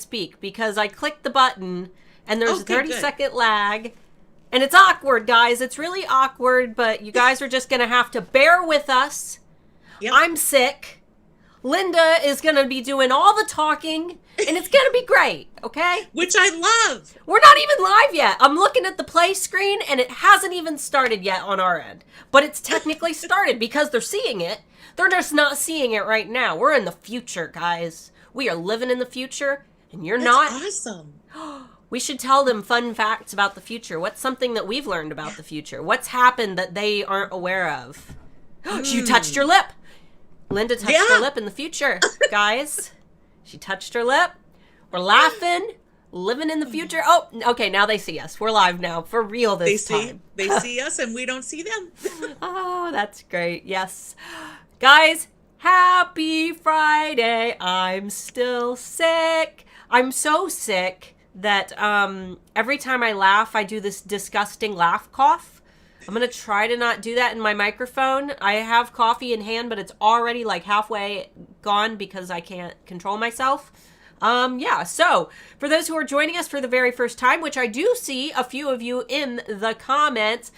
speak because I clicked the button and there's Okay, a 30-second lag. And it's awkward, guys. It's really awkward, but you guys are just going to have to bear with us. Yep. I'm sick. Linda is going to be doing all the talking, and it's going to be great, okay? Which I love. We're not even live yet. I'm looking at the play screen, and it hasn't even started yet on our end. But it's technically started because they're seeing it. They're just not seeing it right now. We're in the future, guys. We are living in the future, and you're not. That's awesome. We should tell them fun facts about the future. What's something that we've learned about the future? What's happened that they aren't aware of? You touched your lip. Linda touched her lip in the future, guys. She touched her lip. We're laughing, living in the future. Oh, okay, now they see us. We're live now, for real this time. They see us and we don't see them. Oh, that's great. Yes. Guys, happy Friday. I'm still sick. I'm so sick that every time I laugh, I do this disgusting laugh cough. I'm going to try to not do that in my microphone. I have coffee in hand, but it's already like halfway gone because I can't control myself. So for those who are joining us for the very first time, which I do see a few of you in the comments,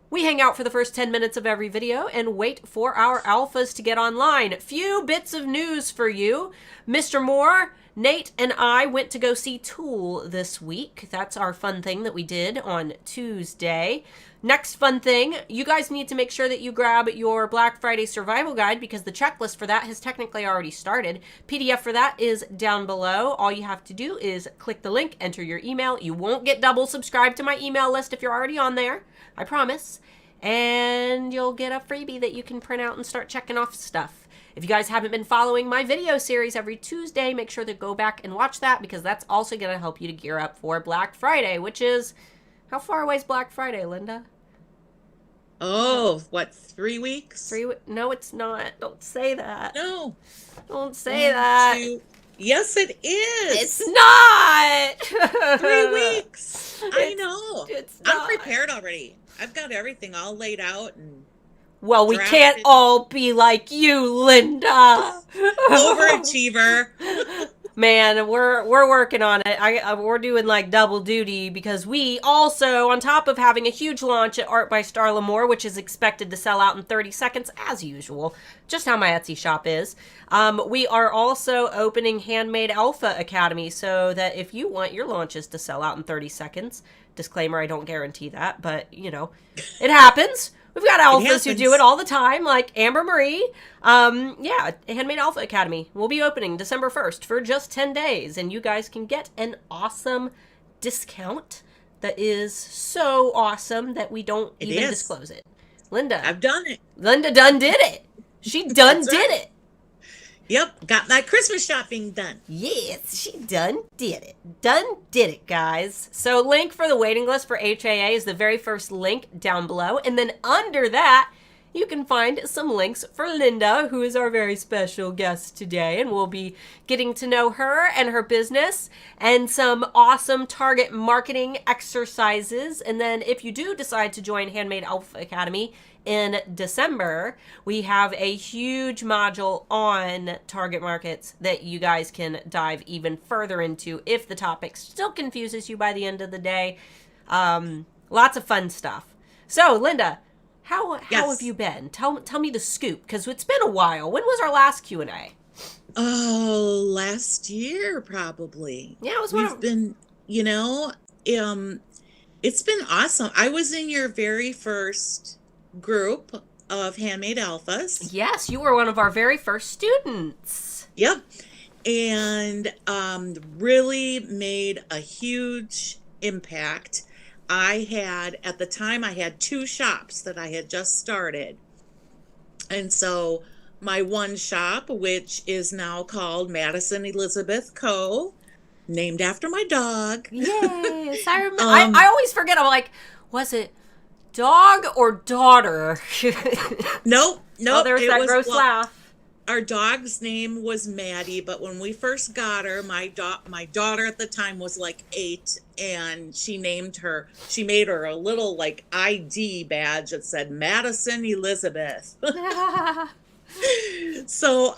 we hang out for the first 10 minutes of every video and wait for our alphas to get online. Few bits of news for you. Mr. Moore, Nate, and I went to go see Tool this week. That's our fun thing that we did on Tuesday. Next fun thing, you guys need to make sure that you grab your Black Friday survival guide because the checklist for that has technically already started. PDF for that is down below. All you have to do is click the link, enter your email. You won't get double subscribed to my email list if you're already on there. I promise. And you'll get a freebie that you can print out and start checking off stuff. If you guys haven't been following my video series every Tuesday, make sure to go back and watch that because that's also going to help you to gear up for Black Friday, which is, how far away is Black Friday, Linda? Oh, what, 3 weeks? No, it's not. Don't say that. No. Don't say that. Yes, it is. It's not. 3 weeks. I know. It's not. I'm prepared already. I've got everything all laid out and well, we can't all be like you, Linda. Overachiever. Man, we're working on it. We're doing like double duty because we also, on top of having a huge launch at Art by Starla Moore, which is expected to sell out in 30 seconds as usual, just how my Etsy shop is. We are also opening Handmade Alpha Academy so that if you want your launches to sell out in 30 seconds, disclaimer, I don't guarantee that, but you know, it happens. We've got alphas who do it all the time, like Amber Marie. Handmade Alpha Academy will be opening December 1st for just 10 days, and you guys can get an awesome discount that is so awesome that we don't even disclose it. Linda. I've done it. Linda done did it. She done did it. Yep, got my Christmas shopping done. Yes, she done did it. Done did it, guys. So link for the waiting list for HAA is the very first link down below. And then under that, you can find some links for Linda, who is our very special guest today. And we'll be getting to know her and her business and some awesome target marketing exercises. And then if you do decide to join Handmade Alpha Academy in December, we have a huge module on target markets that you guys can dive even further into if the topic still confuses you by the end of the day. Lots of fun stuff. So, Linda, how have you been? Tell me the scoop, because it's been a while. When was our last Q&A? Oh, last year probably. Yeah, it was it's been awesome. I was in your very first group of Handmade Alphas. Yes, you were one of our very first students. Yep. And really made a huge impact. At the time, I had 2 shops that I had just started. And so my one shop, which is now called Madison Elizabeth Co., named after my dog. Yes, I remember. I always forget. I'm like, was it dog or daughter? Nope. Oh, there was that gross laugh. Our dog's name was Maddie, but when we first got her, my daughter at the time was like 8, and she made her a little like ID badge that said Madison Elizabeth. So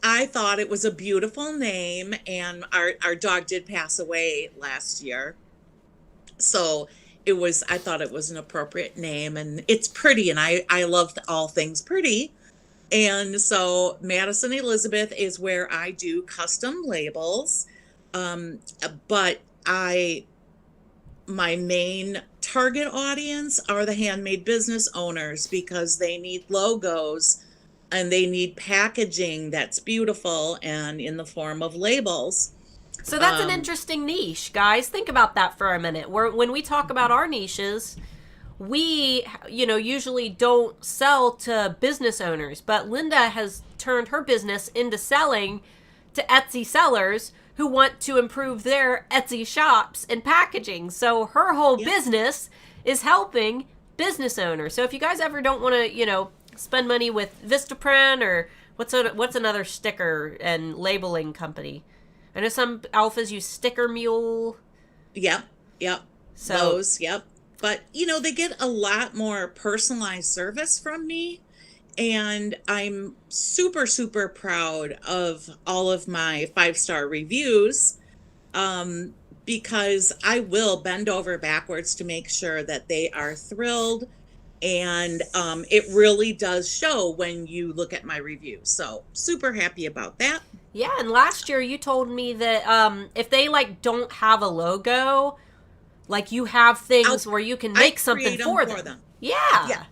I thought it was a beautiful name, and our dog did pass away last year. So I thought it was an appropriate name, and it's pretty, and I love all things pretty. And so Madison Elizabeth is where I do custom labels. But my main target audience are the handmade business owners, because they need logos and they need packaging that's beautiful and in the form of labels. So that's an interesting niche, guys. Think about that for a minute. When we talk about our niches, we, usually don't sell to business owners, but Linda has turned her business into selling to Etsy sellers who want to improve their Etsy shops and packaging. So her whole business is helping business owners. So if you guys ever don't want to, spend money with Vistaprint, or what's another sticker and labeling company? I know some alphas use Sticker Mule. Yep. So, those, yep. But, they get a lot more personalized service from me. And I'm super, super proud of all of my 5-star reviews, because I will bend over backwards to make sure that they are thrilled. And it really does show when you look at my reviews. So super happy about that. Yeah, and last year you told me that if they don't have a logo, you have things where you can make something for them. Yeah.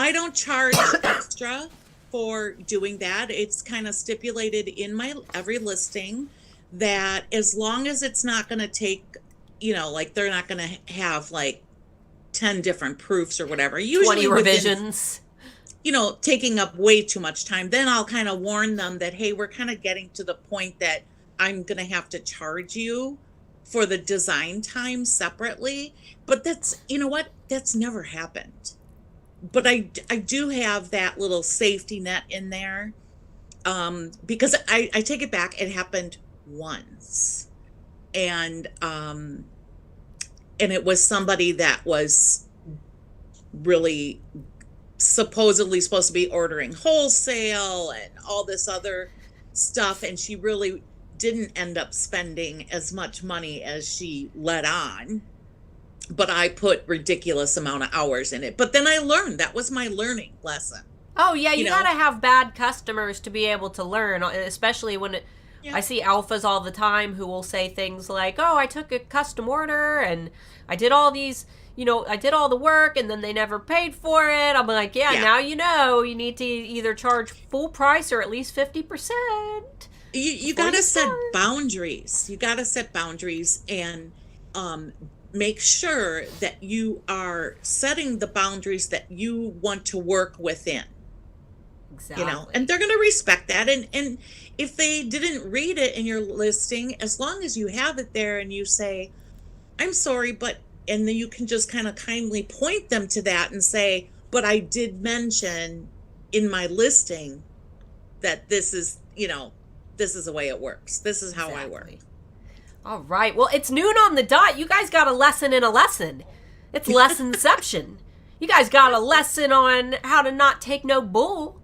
I don't charge extra for doing that. It's kind of stipulated in my every listing that as long as it's not going to take, they're not going to have 10 different proofs or whatever. Usually 20 revisions. Taking up way too much time. Then I'll kind of warn them that, hey, we're kind of getting to the point that I'm going to have to charge you for the design time separately. But that's, that's never happened. But I do have that little safety net in there, because I take it back. It happened once, and it was somebody that was really supposedly supposed to be ordering wholesale and all this other stuff, and she really didn't end up spending as much money as she let on. But I put ridiculous amount of hours in it. But then I learned. That was my learning lesson. Oh, yeah, you got to have bad customers to be able to learn, especially when I see alphas all the time who will say things like, oh, I took a custom order and I did all these, I did all the work and then they never paid for it. I'm like, now you need to either charge full price or at least 50%. You got to set boundaries. You got to set boundaries and make sure that you are setting the boundaries that you want to work within. Exactly. And they're going to respect that. And if they didn't read it in your listing, as long as you have it there and you say, I'm sorry, but, and then you can just kind of kindly point them to that and say, but I did mention in my listing that this is, this is the way it works. This is how I work. All right. Well, it's noon on the dot. You guys got a lesson in a lesson. It's lessonception. You guys got a lesson on how to not take no bull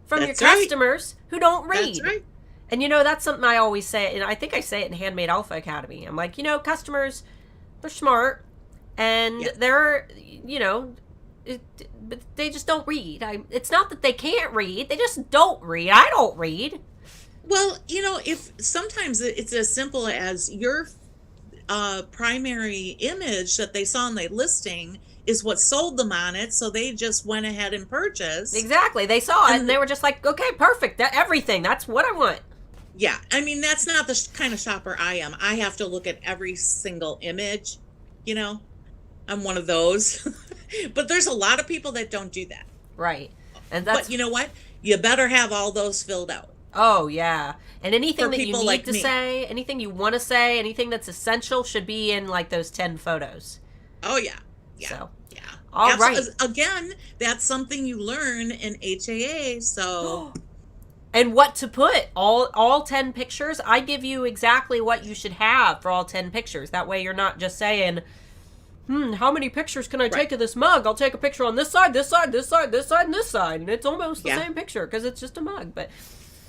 from your customers who don't read. That's right. And that's something I always say, and I think I say it in Handmade Alpha Academy. I'm like, customers, they're smart, and they're, but they just don't read. It's not that they can't read; they just don't read. I don't read. Well, if sometimes it's as simple as your primary image that they saw in the listing is what sold them on it, so they just went ahead and purchased. Exactly. They saw it and they were just like, okay, perfect. Everything. That's what I want. Yeah. I mean, that's not the kind of shopper I am. I have to look at every single image, I'm one of those. But there's a lot of people that don't do that. Right. But you know what? You better have all those filled out. Oh, yeah. And anything that you need to me. say, anything you want to say, anything that's essential should be in those 10 photos. Oh, yeah. Yeah. So, yeah. All right. Again, that's something you learn in HAA. So. And what to put. All 10 pictures. I give you exactly what you should have for all 10 pictures. That way you're not just saying, how many pictures can I Right. take of this mug? I'll take a picture on this side, this side, this side, this side, and this side. And it's almost the Yeah. same picture because it's just a mug. But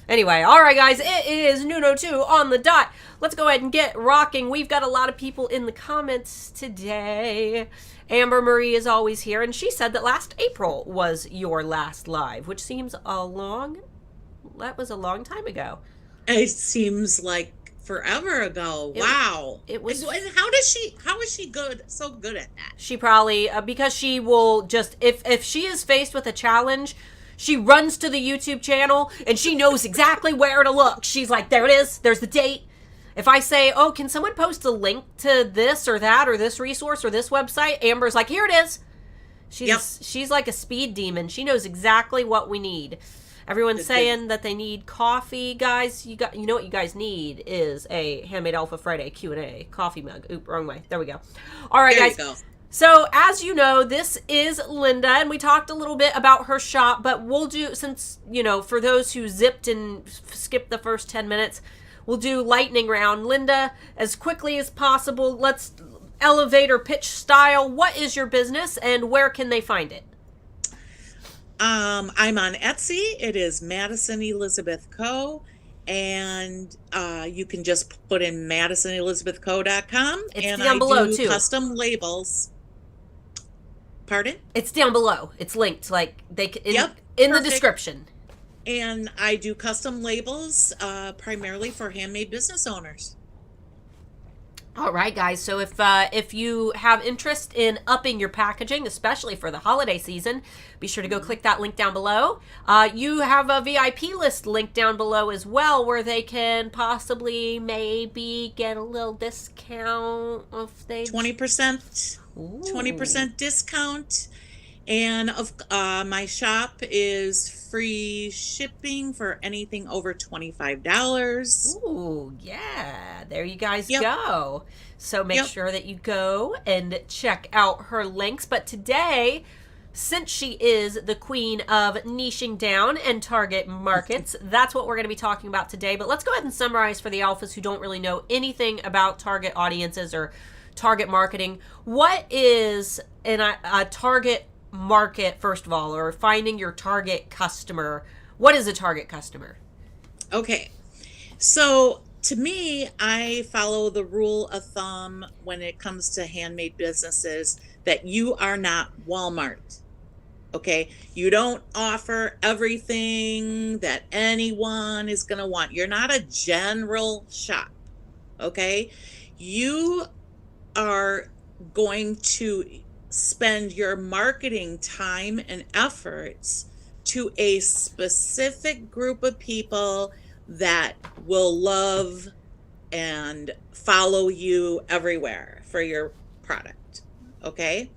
anyway, all right, guys, it is noon 02 on the dot. Let's go ahead and get rocking. We've got a lot of people in the comments today. Amber Marie is always here, and she said that last April was your last live, which seems that was a long time ago. It seems like forever ago. Wow. It was. And how is she so good at that? She probably, because she will just, if she is faced with a challenge, she runs to the YouTube channel and she knows exactly where to look. She's like, there it is. There's the date. If I say, oh, can someone post a link to this or that or this resource or this website? Amber's like, here it is. She's like a speed demon. She knows exactly what we need. Everyone's saying that they need coffee, guys. You know what you guys need is a Handmade Alpha Friday Q&A coffee mug. Oop, wrong way. There we go. All right, there guys. You go. So, as you know, this is Linda, and we talked a little bit about her shop, but we'll do, since, for those who zipped and skipped the first 10 minutes, we'll do lightning round. Linda, as quickly as possible, let's elevator pitch style. What is your business, and where can they find it? I'm on Etsy. It is Madison Elizabeth Co. And you can just put in MadisonElizabethCo.com. It's and down below, too. Custom labels. Pardon? It's down below. It's linked, like in the description. And I do custom labels primarily for handmade business owners. All right, guys. So if you have interest in upping your packaging, especially for the holiday season, be sure to go click that link down below. You have a VIP list link down below as well, where they can possibly maybe get a little discount if they 20%. 20% discount. And my shop is free shipping for anything over $25. Ooh, yeah. There you guys go. So make sure that you go and check out her links. But today, since she is the queen of niching down and target markets, that's what we're going to be talking about today. But let's go ahead and summarize for the alphas who don't really know anything about target audiences or target marketing. What is a target market, first of all, or finding your target customer? What is a target customer? Okay, so to me, I follow the rule of thumb when it comes to handmade businesses that you are not Walmart. Okay, you don't offer everything that anyone is going to want. You're not a general shop. Okay, you are going to spend your marketing time and efforts to a specific group of people that will love and follow you everywhere for your product. Okay,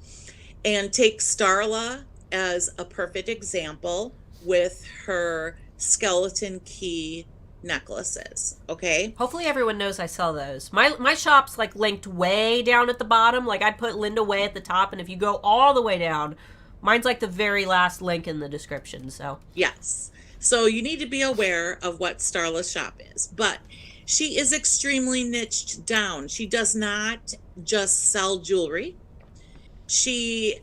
and take Starla as a perfect example with her skeleton key necklaces. Okay, hopefully everyone knows I sell those. My shop's like linked way down at the bottom. Like I'd put Linda way at the top, and if you go all the way down, mine's like the very last link in the description. So yes, so you need to be aware of what Starla's shop is, but she is extremely niched down. She does not just sell jewelry. She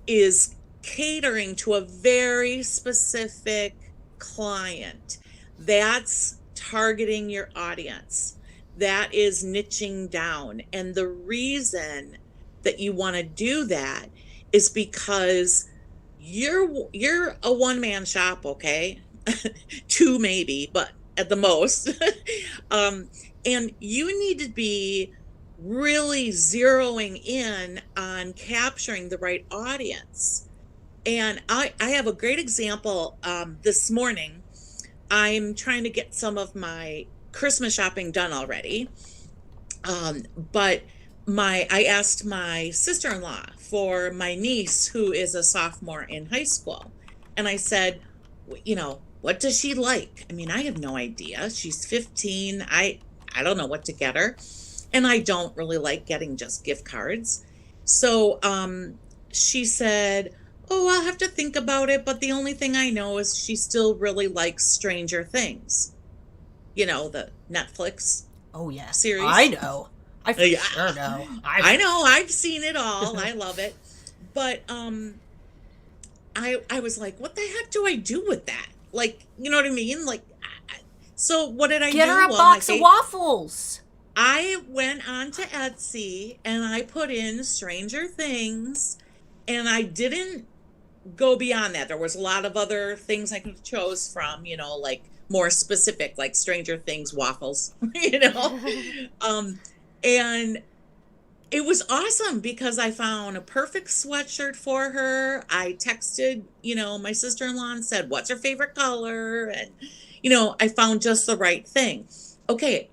is catering to a very specific client. That's targeting your audience. That is niching down. And the reason that you want to do that is because you're a one-man shop, okay? Two maybe, but at the most. And you need to be really zeroing in on capturing the right audience. And I have a great example. This morning, I'm trying to get some of my Christmas shopping done already. But I asked my sister-in-law for my niece, who is a sophomore in high school. And I said, what does she like? I mean, I have no idea. She's 15. I don't know what to get her. And I don't really like getting just gift cards. So she said, oh, I'll have to think about it. But the only thing I know is she still really likes Stranger Things. The Netflix oh yeah series. I know. I for sure know. I know, I've seen it all. I love it. But I was like, what the heck do I do with that? Like, you know what I mean? Like, so what did I do? Get her a Well, box of waffles. I went on to Etsy and I put in Stranger Things, and I didn't go beyond that. There was a lot of other things I could have chose from, you know, like more specific, like Stranger Things waffles, you know. And it was awesome because I found a perfect sweatshirt for her. I texted, you know, my sister-in-law and said, what's her favorite color? And, you know, I found just the right thing. Okay,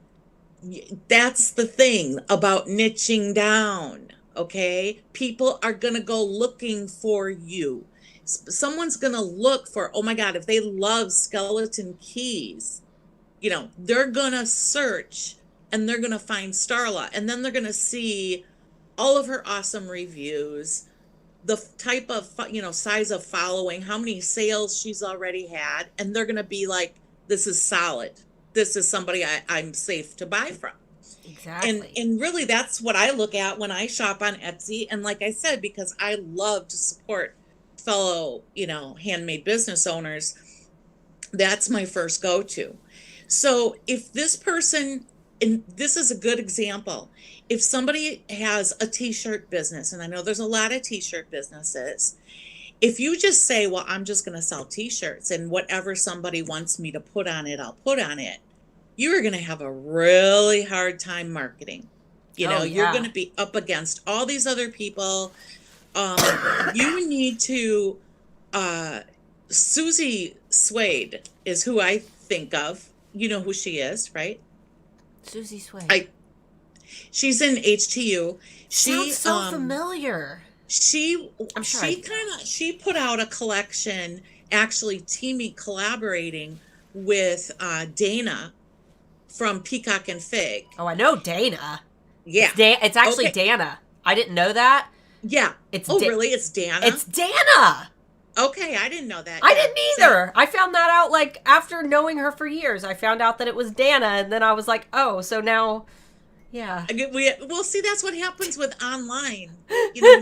that's the thing about niching down, okay? People are going to go looking for you. Someone's going to look for, oh my God, if they love skeleton keys, you know, they're going to search and they're going to find Starla, and then they're going to see all of her awesome reviews, the type of, you know, size of following, how many sales she's already had, and they're going to be like, this is solid. This is somebody I'm safe to buy from. Exactly. And really that's what I look at when I shop on Etsy. And like I said, because I love to support fellow, you know, handmade business owners, that's my first go-to. So if this person, and this is a good example, if somebody has a t-shirt business, and I know there's a lot of t-shirt businesses, if you just say, well, I'm just going to sell t-shirts and whatever somebody wants me to put on it, I'll put on it, you are going to have a really hard time marketing. You know, you're going to be up against all these other people. You need to, Susie Suede is who I think of. You know who she is, right? Susie Suede. She's in HTU. Sounds so familiar. She put out a collection, actually collaborating with Dana from Peacock and Fig. Oh, I know Dana. Yeah. It's actually Dana. I didn't know that. Yeah. Really? It's Dana? It's Dana. Okay, I didn't know that. I didn't either. I found that out, like, after knowing her for years. I found out that it was Dana, and then I was like, oh, so now, yeah. Well, see, that's what happens with online. You know,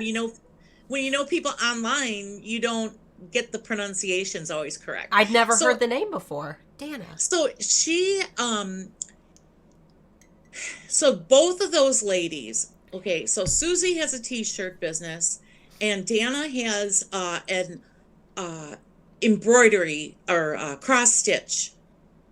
when you know people online, you don't get the pronunciations always correct. I'd never heard the name before. Dana. So she, so both of those ladies, okay, so Susie has a t-shirt business, and Dana has an embroidery or cross stitch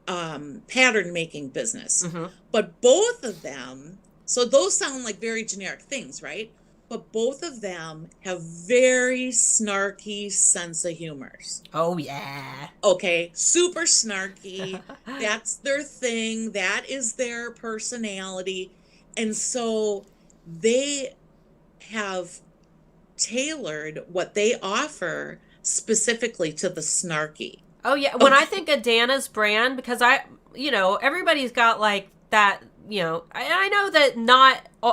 pattern making business. Mm-hmm. But both of them, so those sound like very generic things, right? But both of them have very snarky sense of humors. Oh, yeah. Okay, super snarky. That's their thing. That is their personality. And so they have tailored what they offer specifically to the snarky. Oh, yeah. When I think of Dana's brand, because everybody's got like that, I know that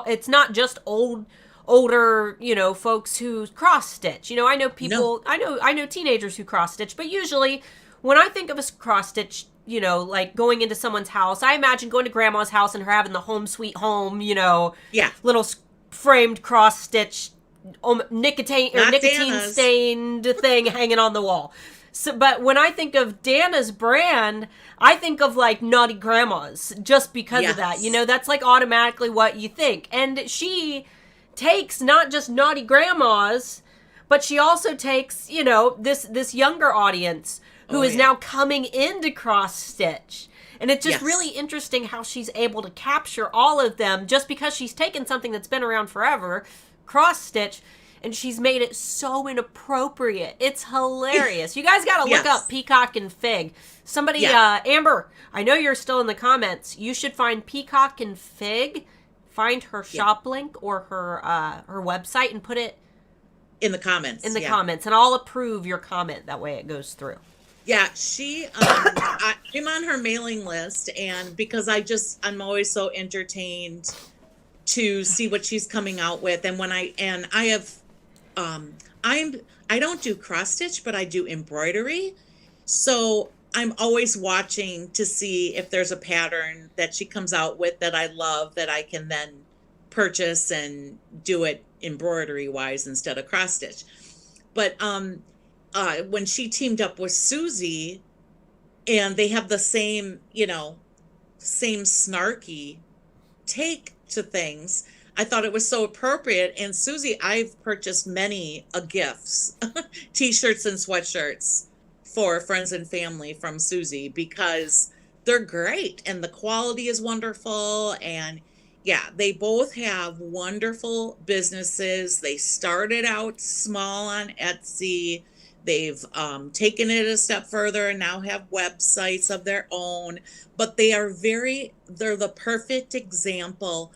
it's not just older, folks who cross stitch. I know people, no. I know teenagers who cross stitch, but usually when I think of a cross stitch, like going into someone's house, I imagine going to grandma's house and her having the home sweet home, little framed cross stitch, nicotine stained thing hanging on the wall. So, but when I think of Dana's brand, I think of like naughty grandmas just because of that. That's like automatically what you think. And she takes not just naughty grandmas, but she also takes, this younger audience who is now coming into cross stitch. And it's just really interesting how she's able to capture all of them just because she's taken something that's been around forever, cross stitch, and she's made it so inappropriate. It's hilarious. You guys got to look up Peacock and Fig. Somebody, Amber, I know you're still in the comments. You should find Peacock and Fig, find her shop link or her website and put it in the comments. Comments, and I'll approve your comment. That way it goes through. Yeah, I'm on her mailing list, and because I'm always so entertained to see what she's coming out with. And I don't do cross stitch, but I do embroidery. So I'm always watching to see if there's a pattern that she comes out with that I love, that I can then purchase and do it embroidery wise instead of cross stitch. But when she teamed up with Susie, and they have the same, same snarky take to things, I thought it was so appropriate. And Susie, I've purchased many gifts, t-shirts and sweatshirts for friends and family from Susie, because they're great and the quality is wonderful. And yeah, they both have wonderful businesses. They started out small on Etsy. They've taken it a step further and now have websites of their own. But they're the perfect example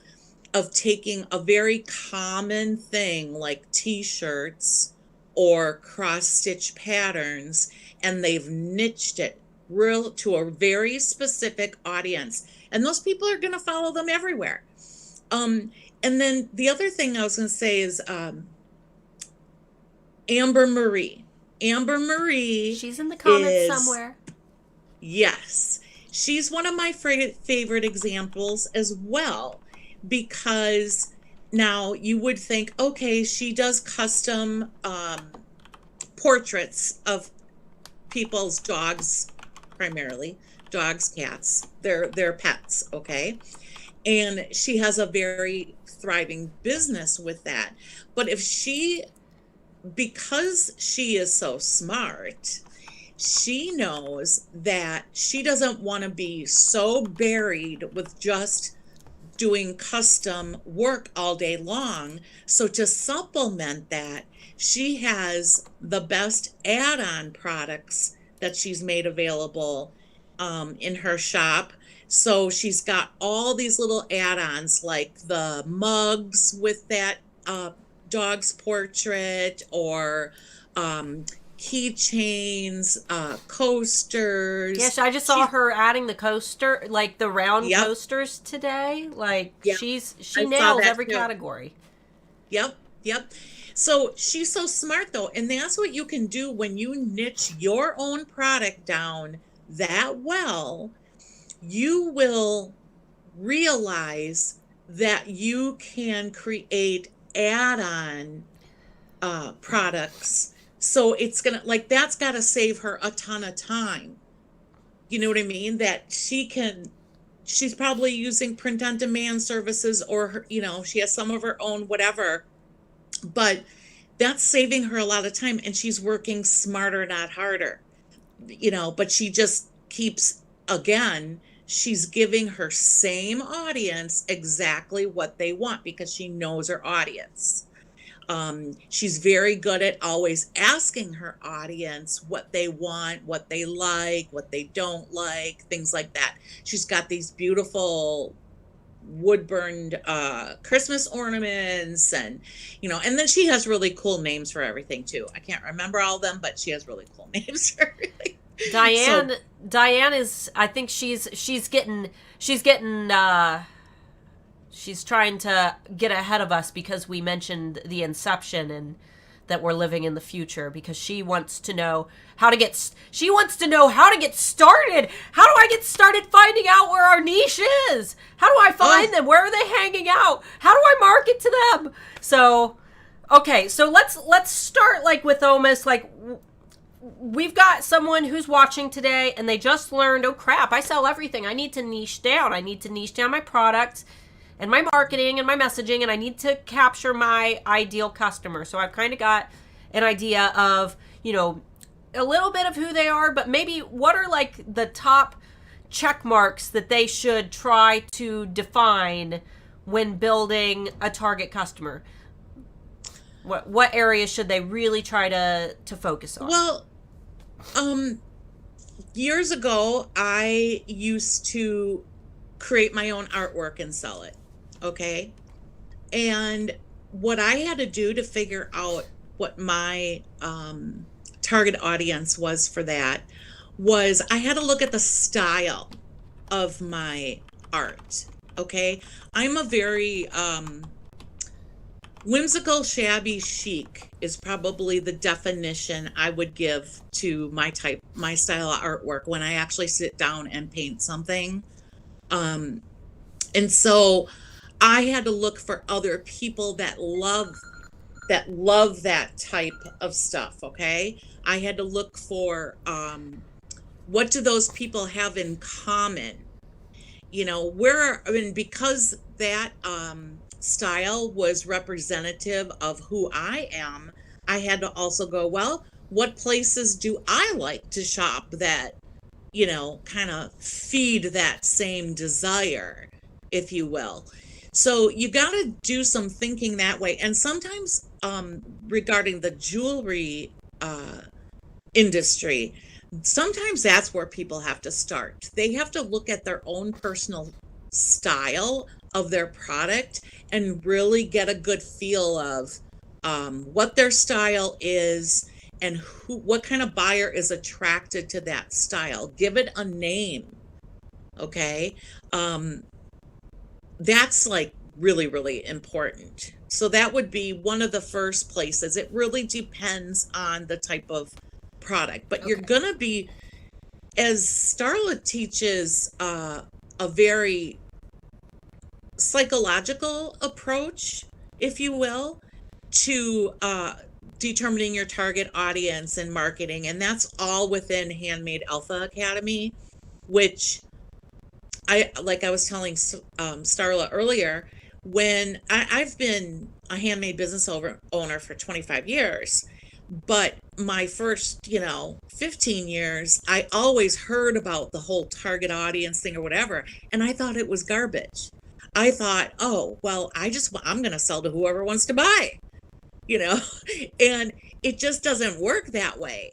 of taking a very common thing like t-shirts or cross-stitch patterns, and they've niched it to a very specific audience. And those people are going to follow them everywhere. And then the other thing I was going to say is Amber Marie. Amber Marie. She's in the comments somewhere. Yes. She's one of my favorite examples as well, because now you would think, okay, she does custom portraits of people's dogs, primarily dogs, cats, their pets, okay? And she has a very thriving business with that. But because she is so smart, she knows that she doesn't want to be so buried with just doing custom work all day long. So to supplement that, she has the best add-on products that she's made available in her shop. So she's got all these little add-ons like the mugs with that dog's portrait, or keychains, coasters. Yes, I just saw her adding the coaster, like the round coasters today. Like she nails every category. Yep. So she's so smart though, and that's what you can do when you niche your own product down that well. You will realize that you can create add-on products. So it's gonna, like, that's got to save her a ton of time. You know what I mean? That she's probably using print on demand services, or her, she has some of her own, whatever, but that's saving her a lot of time, and she's working smarter, not harder, but she just keeps, again, she's giving her same audience exactly what they want because she knows her audience. She's very good at always asking her audience what they want, what they like, what they don't like, things like that. She's got these beautiful wood-burned Christmas ornaments, and and then she has really cool names for everything too. I can't remember all of them, but she has really cool names for everything. Diane is, I think she's trying to get ahead of us because we mentioned the inception and that we're living in the future, because she wants to know how to get started. How do I get started finding out where our niche is? How do I find them? Where are they hanging out? How do I market to them? So, okay, so let's start like with almost like, we've got someone who's watching today and they just learned, oh crap, I sell everything. I need to niche down. I need to niche down my products and my marketing and my messaging, and I need to capture my ideal customer. So I've kind of got an idea of, a little bit of who they are, but maybe what are like the top check marks that they should try to define when building a target customer? What areas should they really try to focus on? Well, years ago, I used to create my own artwork and sell it. Okay. And what I had to do to figure out what my target audience was for that was I had to look at the style of my art. Okay. I'm a very whimsical, shabby chic is probably the definition I would give to my style of artwork when I actually sit down and paint something. And so I had to look for other people that love that type of stuff, okay? I had to look for what do those people have in common? Because that style was representative of who I am, I had to also go, well, what places do I like to shop that, kind of feed that same desire, if you will. So you got to do some thinking that way. And sometimes, regarding the jewelry industry, sometimes that's where people have to start. They have to look at their own personal style of their product and really get a good feel of what their style is and what kind of buyer is attracted to that style. Give it a name, okay? That's like really, really important. So that would be one of the first places. It really depends on the type of product, but you're gonna be, as Starla teaches a very psychological approach, if you will, to determining your target audience and marketing, and that's all within Handmade Alpha Academy, which I was telling Starla earlier, when I've been a handmade business owner for 25 years, but my first, 15 years, I always heard about the whole target audience thing or whatever, and I thought it was garbage. I thought, oh, well, I'm going to sell to whoever wants to buy, and it just doesn't work that way.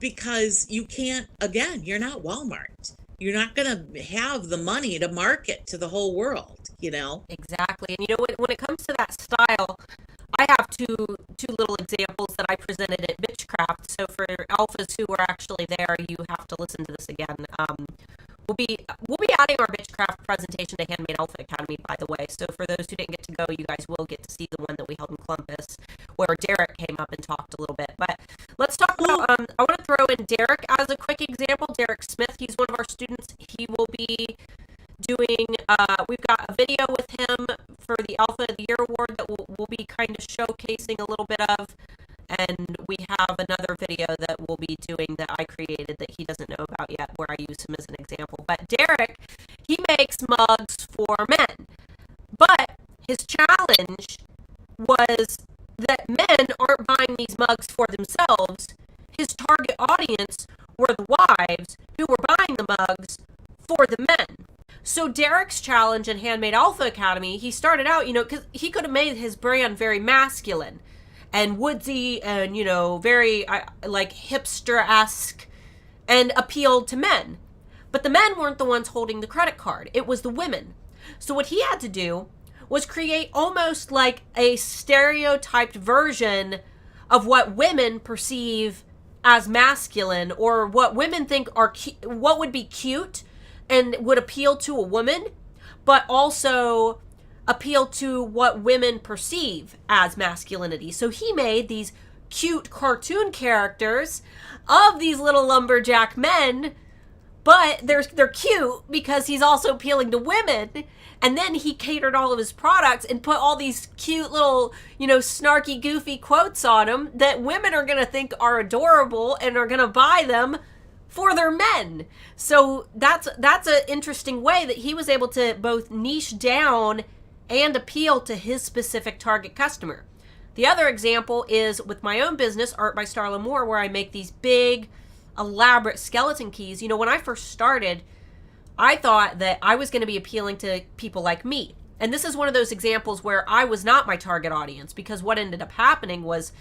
Because you can't, again, you're not Walmart. You're not going to have the money to market to the whole world, Exactly. And when it comes to that style, I have two little examples that I presented at Bitchcraft. So for alphas who were actually there, you have to listen to this again. We'll be adding our Bitchcraft presentation to Handmade Alpha Academy, by the way. So for those who didn't get to go, you guys will get to see the one that we held in Columbus, where Derek came up and talked a little bit. But let's talk about. I want to throw in Derek as a quick example. Derek Smith, he's one of our students. He will be doing. We've got a video with him for the Alpha of the Year Award that we'll be kind of showcasing a little bit of. And we have another video that we'll be doing that I created that he doesn't know about yet, where I use him as an example. But Derek, he makes mugs for men. But his challenge was that men aren't buying these mugs for themselves. His target audience were the wives who were buying the mugs for the men. So Derek's challenge in Handmade Alpha Academy, he started out, because he could have made his brand very masculine and woodsy and, very like hipster-esque and appealed to men. But the men weren't the ones holding the credit card. It was the women. So what he had to do was create almost like a stereotyped version of what women perceive as masculine, or what women think are what would be cute and would appeal to a woman, but also appeal to what women perceive as masculinity. So he made these cute cartoon characters of these little lumberjack men, but they're cute because he's also appealing to women. And then he catered all of his products and put all these cute little, snarky, goofy quotes on them that women are going to think are adorable and are going to buy them for their men. So that's an interesting way that he was able to both niche down and appeal to his specific target customer. The other example is with my own business, Art by Starla Moore, where I make these big, elaborate skeleton keys. When I first started, I thought that I was going to be appealing to people like me. And this is one of those examples where I was not my target audience, because what ended up happening was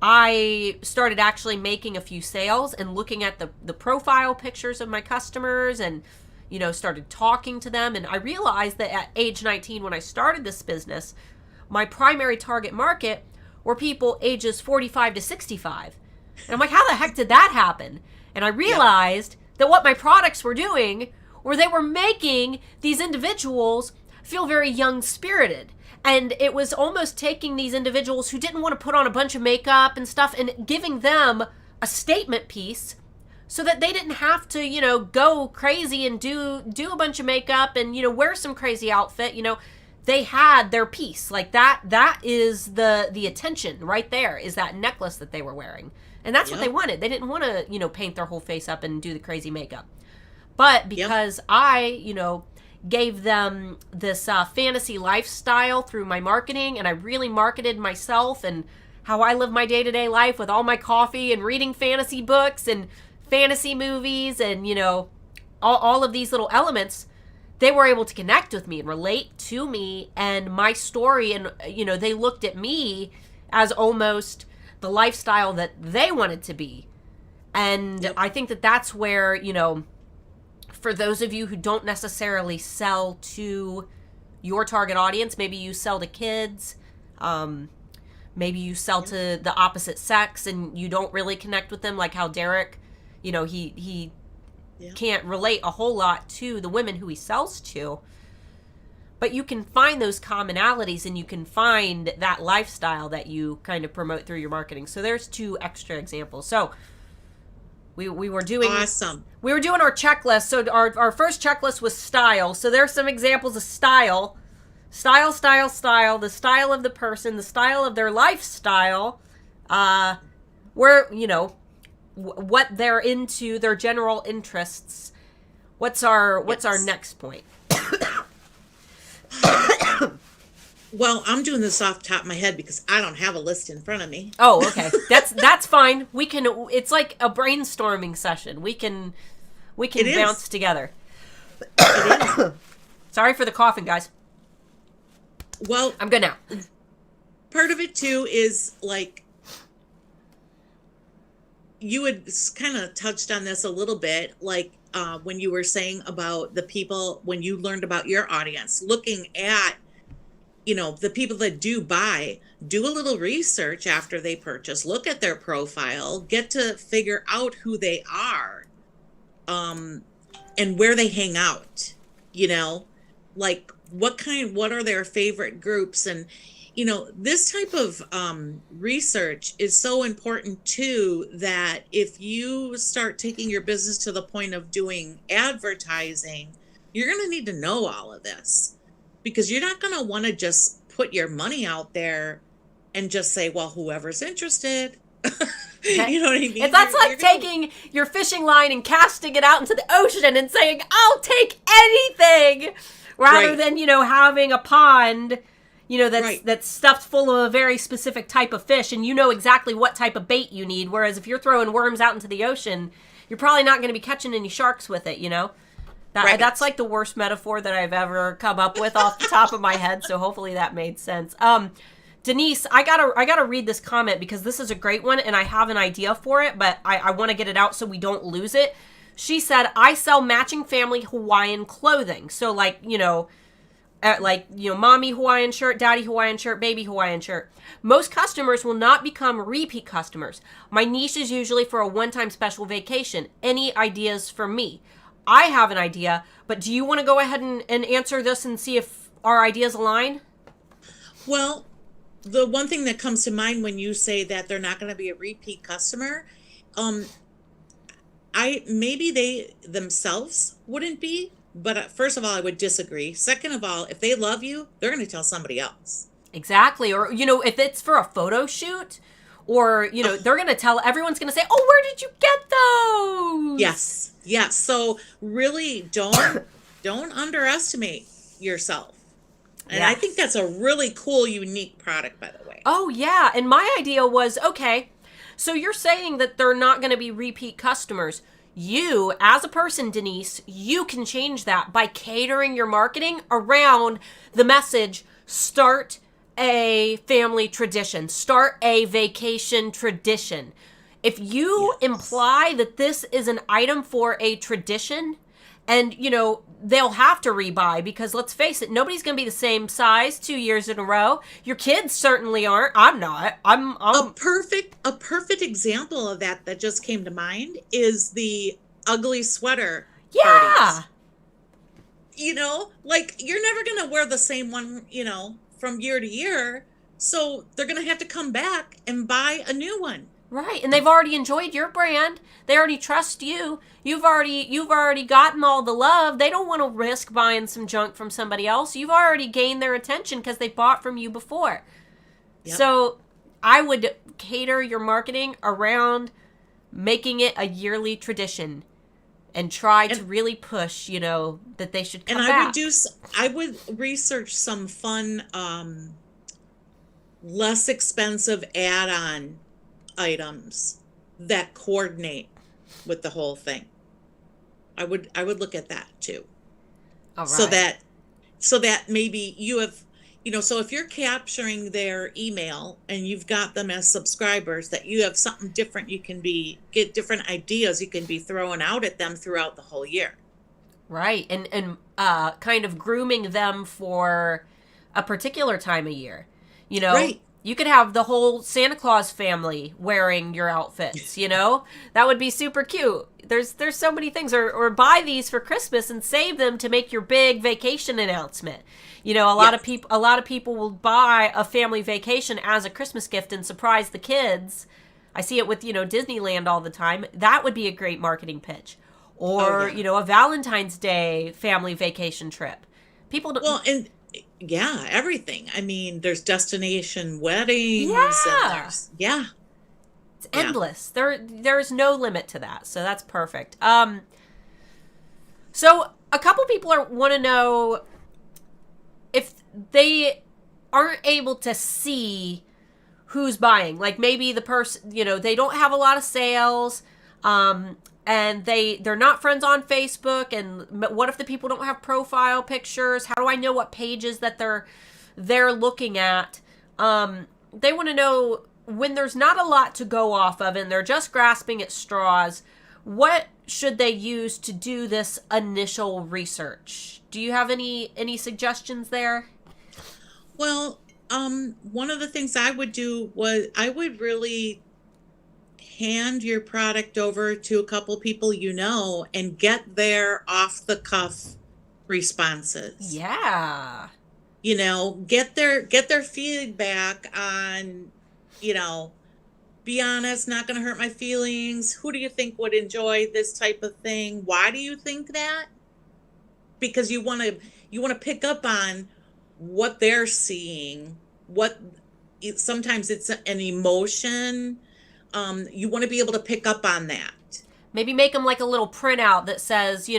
I started actually making a few sales and looking at the profile pictures of my customers and started talking to them. And I realized that at age 19, when I started this business, my primary target market were people ages 45 to 65. And I'm like, how the heck did that happen? And I realized that what my products were doing were they were making these individuals feel very young-spirited. And it was almost taking these individuals who didn't want to put on a bunch of makeup and stuff and giving them a statement piece so that they didn't have to, go crazy and do a bunch of makeup and, wear some crazy outfit. they had their piece. Like that is the attention right there, is that necklace that they were wearing. And that's what they wanted. They didn't want to, paint their whole face up and do the crazy makeup. But because I, gave them this fantasy lifestyle through my marketing, and I really marketed myself and how I live my day-to-day life with all my coffee and reading fantasy books and fantasy movies and, all of these little elements, they were able to connect with me and relate to me and my story. And, they looked at me as almost the lifestyle that they wanted to be. And I think that that's where, for those of you who don't necessarily sell to your target audience, maybe you sell to kids, maybe you sell to the opposite sex and you don't really connect with them, like how Derek, he can't relate a whole lot to the women who he sells to. But you can find those commonalities and you can find that lifestyle that you kind of promote through your marketing. So there's 2 extra examples. So we were doing awesome. We were doing our checklist. So our first checklist was style. So there's some examples of style. Style, the style of the person, the style of their lifestyle, where, what they're into, their general interests. What's our next point? Well, I'm doing this off the top of my head because I don't have a list in front of me. Oh, okay. That's fine. We can. It's like a brainstorming session. We can bounce together. Sorry for the coughing, guys. Well, I'm good now. Part of it too is like you had kind of touched on this a little bit, like when you were saying about the people, when you learned about your audience, looking at, the people that do buy, do a little research after they purchase, look at their profile, get to figure out who they are, and where they hang out, like what are their favorite groups. And, this type of research is so important too, that if you start taking your business to the point of doing advertising, you're going to need to know all of this, because you're not going to want to just put your money out there and just say, well, whoever's interested. You know what I mean? That's like taking your fishing line and casting it out into the ocean and saying, I'll take anything, rather than, having a pond, that's stuffed full of a very specific type of fish, and you know exactly what type of bait you need. Whereas if you're throwing worms out into the ocean, you're probably not going to be catching any sharks with it, That's like the worst metaphor that I've ever come up with off the top of my head. So hopefully that made sense. Denise, I gotta read this comment because this is a great one and I have an idea for it, but I want to get it out so we don't lose it. She said, I sell matching family Hawaiian clothing. So mommy Hawaiian shirt, daddy Hawaiian shirt, baby Hawaiian shirt. Most customers will not become repeat customers. My niche is usually for a one-time special vacation. Any ideas for me? I have an idea, but do you want to go ahead and answer this and see if our ideas align? Well, the one thing that comes to mind when you say that they're not going to be a repeat customer, maybe they themselves wouldn't be, but first of all, I would disagree. Second of all, if they love you, they're going to tell somebody else. Exactly. Or, if it's for a photo shoot, or, they're going to tell, everyone's going to say, oh, where did you get those? Yes. So really don't underestimate yourself. And I think that's a really cool, unique product, by the way. Oh, yeah. And my idea was, okay, so you're saying that they're not going to be repeat customers. You, as a person, Denise, you can change that by catering your marketing around the message, start a family tradition, start a vacation tradition. If you imply that this is an item for a tradition, and, they'll have to rebuy, because let's face it, nobody's going to be the same size 2 years in a row. Your kids certainly aren't. I'm not. I'm a perfect example of that just came to mind is the ugly sweater parties. You're never going to wear the same one, from year to year. So they're going to have to come back and buy a new one. Right, and they've already enjoyed your brand. They already trust you. You've already gotten all the love. They don't want to risk buying some junk from somebody else. You've already gained their attention because they bought from you before. Yep. So I would cater your marketing around making it a yearly tradition and try to really push, that they should come back. I would research some fun, less expensive add-on items that coordinate with the whole thing. I would look at that too. All right. So that maybe you have, so if you're capturing their email and you've got them as subscribers, that you have something different, you can get different ideas you can be throwing out at them throughout the whole year. Right. And kind of grooming them for a particular time of year. Right. You could have the whole Santa Claus family wearing your outfits, That would be super cute. There's so many things. Or buy these for Christmas and save them to make your big vacation announcement. A lot of people will buy a family vacation as a Christmas gift and surprise the kids. I see it with, Disneyland all the time. That would be a great marketing pitch. Or, a Valentine's Day family vacation trip. People don't... Well, and yeah, everything. I mean, there's destination weddings. Yeah. And it's endless. There's no limit to that. So that's perfect. So a couple people want to know if they aren't able to see who's buying. Like maybe the person, they don't have a lot of sales. And they're not friends on Facebook, and what if the people don't have profile pictures? How do I know what pages that they're looking at? They want to know, when there's not a lot to go off of and they're just grasping at straws, what should they use to do this initial research? Do you have any suggestions there? Well, one of the things I would do was I would really hand your product over to a couple people and get their off the cuff responses. Yeah. Get their feedback on, be honest, not going to hurt my feelings. Who do you think would enjoy this type of thing? Why do you think that? Because you want to pick up on what they're seeing. Sometimes it's an emotion. You want to be able to pick up on that. Maybe make them like a little printout that says,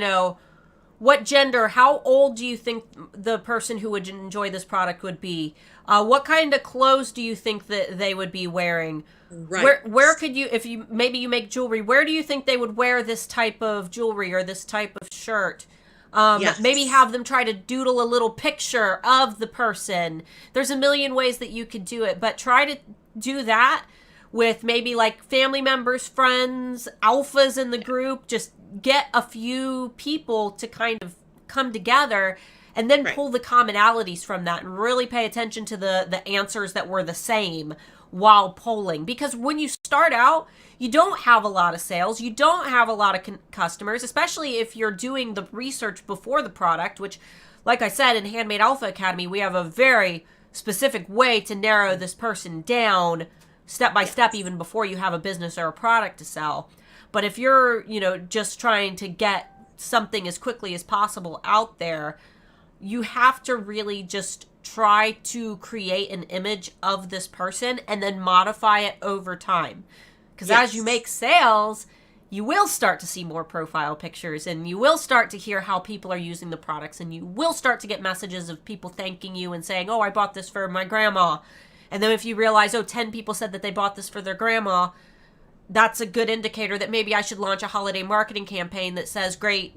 what gender, how old do you think the person who would enjoy this product would be? What kind of clothes do you think that they would be wearing? Right. Where could you, if you make jewelry, where do you think they would wear this type of jewelry or this type of shirt? Yes. Maybe have them try to doodle a little picture of the person. There's a million ways that you could do it, but try to do that with maybe like family members, friends, alphas in the group. Just get a few people to kind of come together and then pull the commonalities from that and really pay attention to the answers that were the same while polling. Because when you start out, you don't have a lot of sales. You don't have a lot of customers, especially if you're doing the research before the product, which, like I said, in Handmade Alpha Academy, we have a very specific way to narrow this person down step by step, even before you have a business or a product to sell. But if you're, just trying to get something as quickly as possible out there, you have to really just try to create an image of this person and then modify it over time. Because as you make sales, you will start to see more profile pictures, and you will start to hear how people are using the products, and you will start to get messages of people thanking you and saying, oh, I bought this for my grandma. And then if you realize, 10 people said that they bought this for their grandma, that's a good indicator that maybe I should launch a holiday marketing campaign that says, great,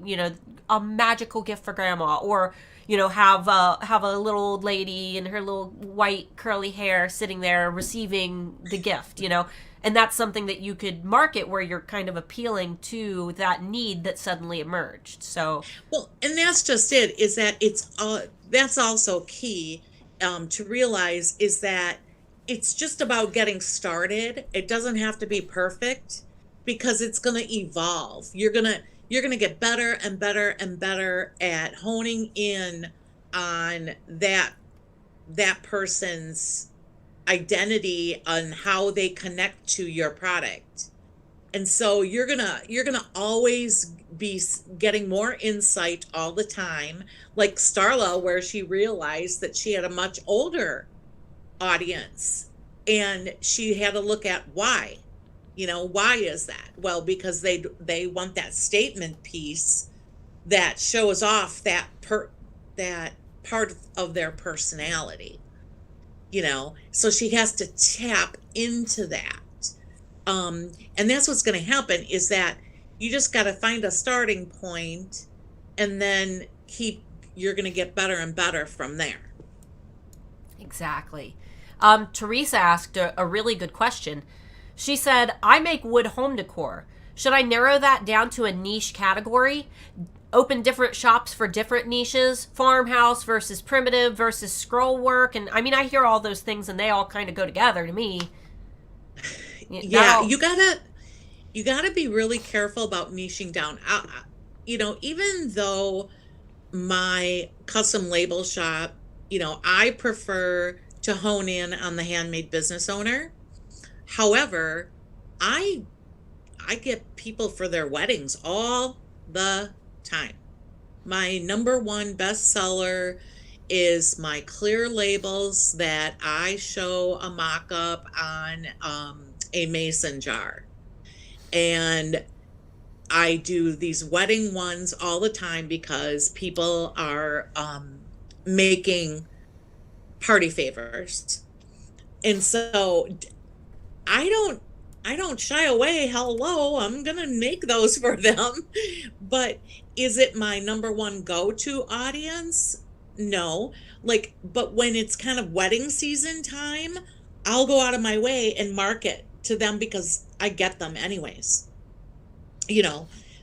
a magical gift for grandma. Or, have a little old lady in her little white curly hair sitting there receiving the gift, And that's something that you could market where you're kind of appealing to that need that suddenly emerged. So, well, and that's just it, is that that's also key to realize, is that it's just about getting started. It doesn't have to be perfect, because it's going to evolve. You're going to get better and better and better at honing in on that person's identity on how they connect to your product. And so you're gonna always be getting more insight all the time, like Starla, where she realized that she had a much older audience, and she had to look at why. Why is that? Well, because they want that statement piece that shows off that part of their personality. So she has to tap into that. And that's what's going to happen, is that you just got to find a starting point, and then you're going to get better and better from there. Exactly. Teresa asked a really good question. She said, I make wood home decor. Should I narrow that down to a niche category? Open different shops for different niches? Farmhouse versus primitive versus scroll work? And I mean, I hear all those things and they all kind of go together to me. Yeah, you gotta be really careful about niching down. Even though my custom label shop, I prefer to hone in on the handmade business owner. However, I get people for their weddings all the time. My number one bestseller is my clear labels that I show a mock-up on a mason jar. And I do these wedding ones all the time because people are making party favors. And so I don't shy away. Hello, I'm going to make those for them. But is it my number one go-to audience? No. But when it's kind of wedding season time, I'll go out of my way and market to them because I get them anyways.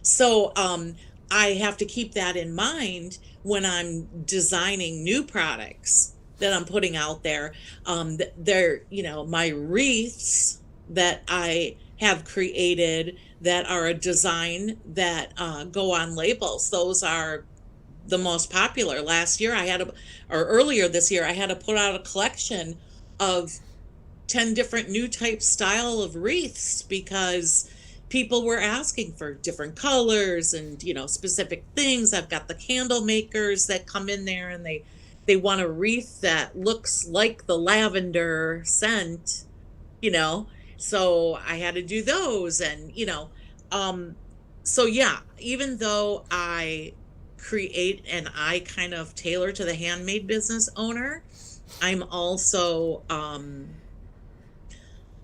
So I have to keep that in mind when I'm designing new products that I'm putting out there. They're, my wreaths that I have created that are a design that go on labels. Those are the most popular. Earlier this year, I had to put out a collection of 10 different new type style of wreaths because people were asking for different colors and, specific things. I've got the candle makers that come in there and they want a wreath that looks like the lavender scent, so I had to do those. And, so yeah, even though I create and I kind of tailor to the handmade business owner, I'm also,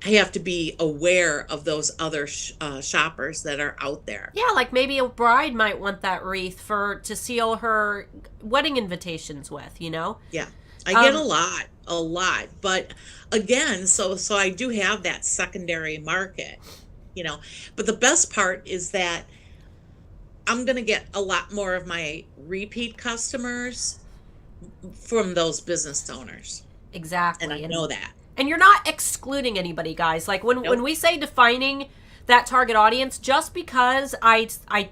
I have to be aware of those other shoppers that are out there. Yeah, like maybe a bride might want that wreath to seal her wedding invitations with, Yeah, I get a lot. But again, so I do have that secondary market, But the best part is that I'm going to get a lot more of my repeat customers from those business owners. Exactly. And I know that. And you're not excluding anybody, guys. Like when we say defining that target audience, just because I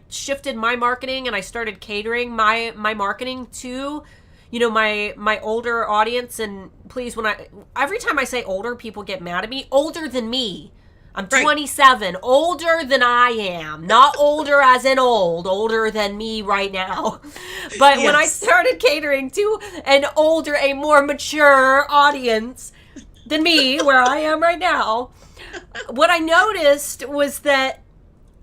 shifted my marketing and I started catering my marketing to, my older audience. And please, every time I say older, people get mad at me. Older than me. I'm 27. Right. Older than I am. Not older as in old. Older than me right now. But yes. When I started catering to a more mature audience than me, where I am right now, what I noticed was that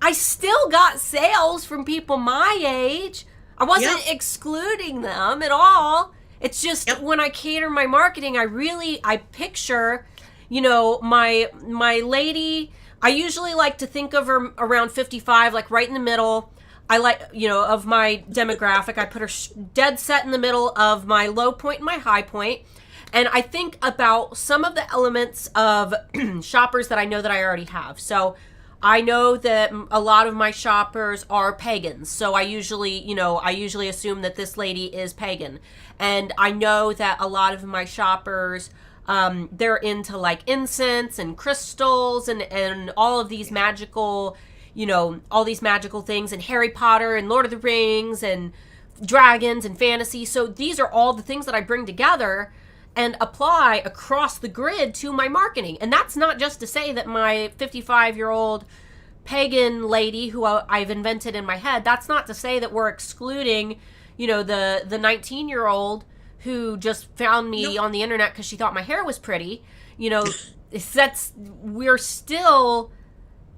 I still got sales from people my age. I wasn't excluding them at all. It's just when I cater my marketing, I picture, my lady. I usually like to think of her around 55, like right in the middle. I like, of my demographic. I put her dead set in the middle of my low point and my high point. And I think about some of the elements of shoppers that I know that I already have. So I know that a lot of my shoppers are pagans. So I usually assume that this lady is pagan. And I know that a lot of my shoppers, they're into like incense and crystals and all of these magical, all these magical things, and Harry Potter and Lord of the Rings and dragons and fantasy. So these are all the things that I bring together. and apply across the grid to my marketing. And that's not just to say that my 55-year-old pagan lady who I've invented in my head, that's not to say that we're excluding, the 19-year-old who just found me on the internet because she thought my hair was pretty. We're still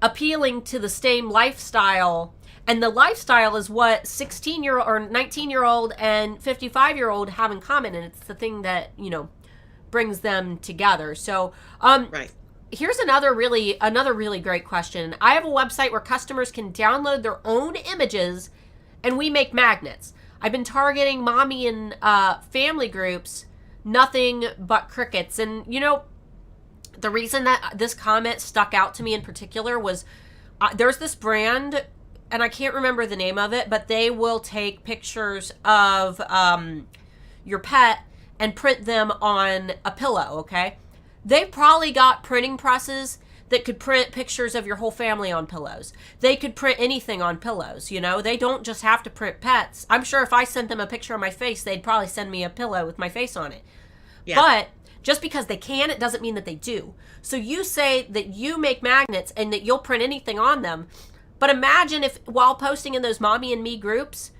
appealing to the same lifestyle. And the lifestyle is what 16-year-old or 19-year-old and 55-year-old have in common. And it's the thing that, brings them together. So, right. Here's another really great question. I have a website where customers can download their own images and we make magnets. I've been targeting mommy and family groups, nothing but crickets. And, the reason that this comment stuck out to me in particular was there's this brand, and I can't remember the name of it, but they will take pictures of your pet and print them on a pillow, okay? They've probably got printing presses that could print pictures of your whole family on pillows. They could print anything on pillows, They don't just have to print pets. I'm sure if I sent them a picture of my face, they'd probably send me a pillow with my face on it. Yeah. But just because they can, it doesn't mean that they do. So you say that you make magnets and that you'll print anything on them. But imagine if while posting in those mommy and me groups,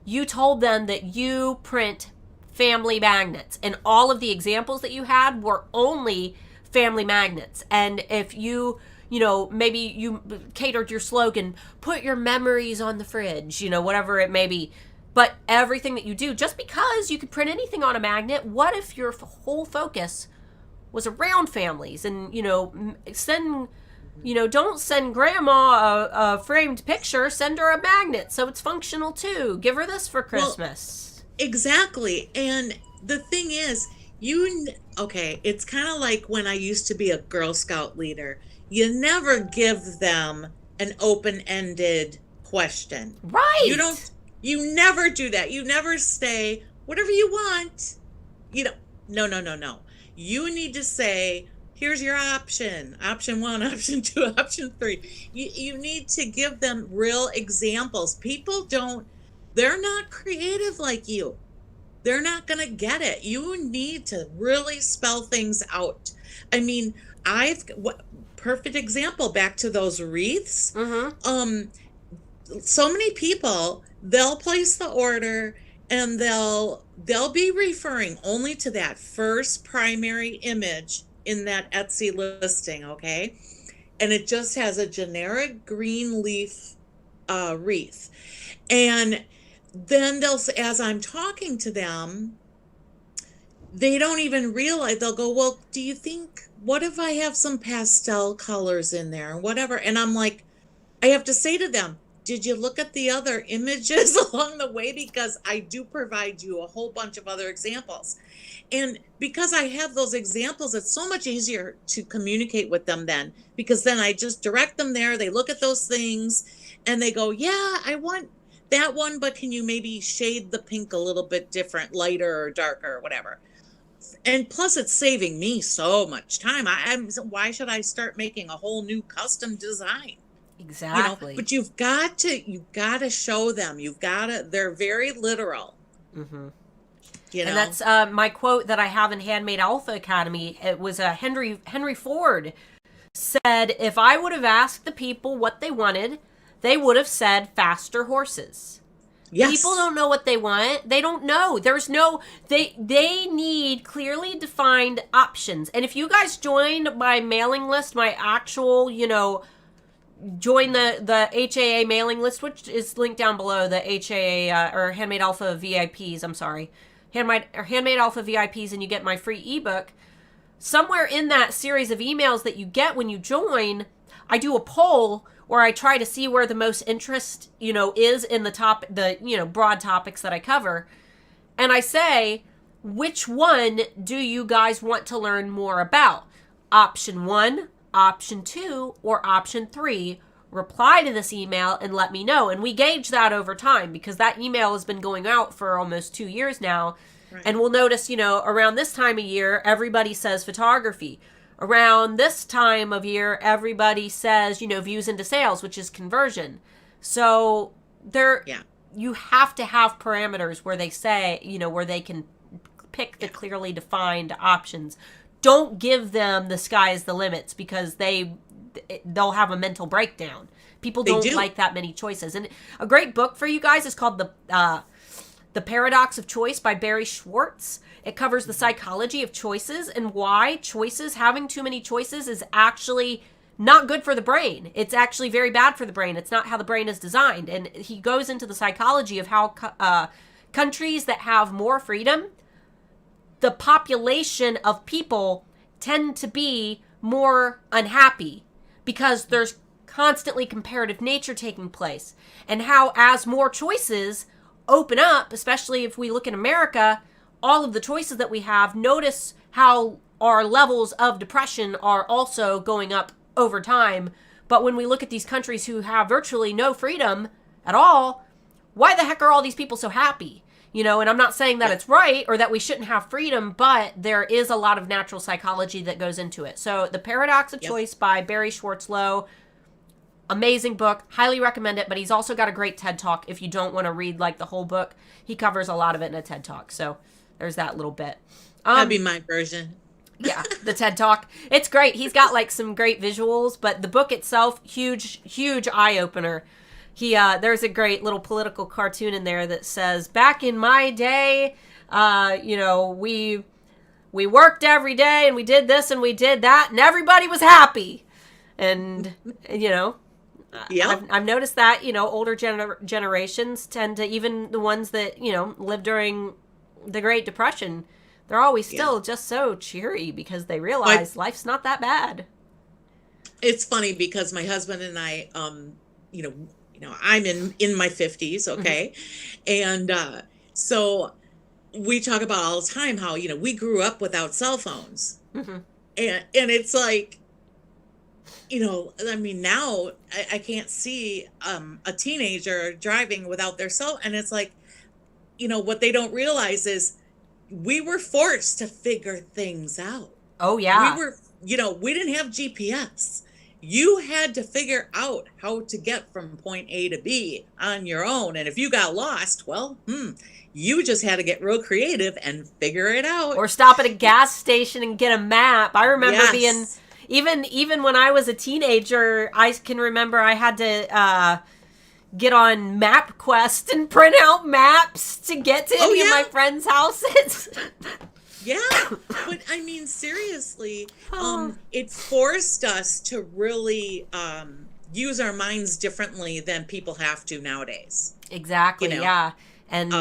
you told them that you print family magnets and all of the examples that you had were only family magnets. And if maybe you catered your slogan, put your memories on the fridge, whatever it may be. But everything that you do, just because you could print anything on a magnet, what if your whole focus was around families and, don't send grandma a framed picture, send her a magnet so it's functional too. Give her this for Christmas. Well, exactly. And the thing is, it's kind of like when I used to be a Girl Scout leader. You never give them an open-ended question. Right. You never do that. You never say, whatever you want. No. You need to say, here's your option. Option 1, option 2, option 3. You need to give them real examples. People they're not creative like you. They're not going to get it. You need to really spell things out. I mean, perfect example, back to those wreaths. Mm-hmm. So many people, they'll place the order and they'll be referring only to that first primary image in that Etsy listing, okay? And it just has a generic green leaf wreath. And then as I'm talking to them, they don't even realize, they'll go, well, what if I have some pastel colors in there and whatever? And I'm like, I have to say to them, did you look at the other images along the way? Because I do provide you a whole bunch of other examples. And because I have those examples, it's so much easier to communicate with them then, because then I just direct them there. They look at those things and they go, yeah, I want that one, but can you maybe shade the pink a little bit different, lighter or darker or whatever? And plus it's saving me so much time. Why should I start making a whole new custom design? Exactly. But you've got to show them. They're very literal. Mm-hmm. And that's my quote that I have in Handmade Alpha Academy. It was Henry Ford said, if I would have asked the people what they wanted, they would have said faster horses. Yes. People don't know what they want. They don't know. They need clearly defined options. And if you guys join my mailing list, my actual, join the HAA mailing list, which is linked down below, the HAA or Handmade Alpha VIPs, I'm sorry. Handmade Alpha VIPs, and you get my free ebook. Somewhere in that series of emails that you get when you join, I do a poll where I try to see where the most interest, is in the broad topics that I cover. And I say, which one do you guys want to learn more about? Option 1, option 2, or option 3? Reply to this email and let me know. And we gauge that over time because that email has been going out for almost 2 years now. Right. And we'll notice, around this time of year, everybody says photography. Around this time of year, everybody says, views into sales, which is conversion. So you have to have parameters where they say, where they can pick the clearly defined options. Don't give them the sky's the limits, because they'll have a mental breakdown. People don't like that many choices. And a great book for you guys is called The Paradox of Choice by Barry Schwartz. It covers the psychology of choices and why having too many choices is actually not good for the brain. It's actually very bad for the brain. It's not how the brain is designed. And he goes into the psychology of how countries that have more freedom, the population of people tend to be more unhappy because there's constantly comparative nature taking place. And how, as more choices open up, especially if we look in America, all of the choices that we have, notice how our levels of depression are also going up over time. But when we look at these countries who have virtually no freedom at all, why the heck are all these people so happy? You know, and I'm not saying that it's right or that we shouldn't have freedom, but there is a lot of natural psychology that goes into it. So The Paradox of Choice by Barry Schwartz-Lowe, amazing book, highly recommend it. But he's also got a great TED Talk. If you don't want to read like the whole book, he covers a lot of it in a TED Talk. So there's that little bit. That'd be my version. Yeah, the TED Talk. It's great. He's got like some great visuals, but the book itself, huge eye opener. There's a great little political cartoon in there that says, back in my day, we worked every day and we did this and we did that and everybody was happy. And, I've noticed that, older generations tend to, even the ones that, lived during the Great Depression, they're always still just so cheery because they realize life's not that bad. It's funny because my husband and I, I'm in my 50s, okay? Mm-hmm. And so we talk about all the time how, we grew up without cell phones. Mm-hmm. And it's like, now I can't see a teenager driving without their cell. And it's like, what they don't realize is we were forced to figure things out. Oh, yeah. We were, we didn't have GPS. You had to figure out how to get from point A to B on your own. And if you got lost, you just had to get real creative and figure it out. Or stop at a gas station and get a map. I remember being, even when I was a teenager, I can remember I had to get on MapQuest and print out maps to get to any of my friends' houses. Yeah, but seriously, it forced us to really use our minds differently than people have to nowadays. Exactly, yeah. And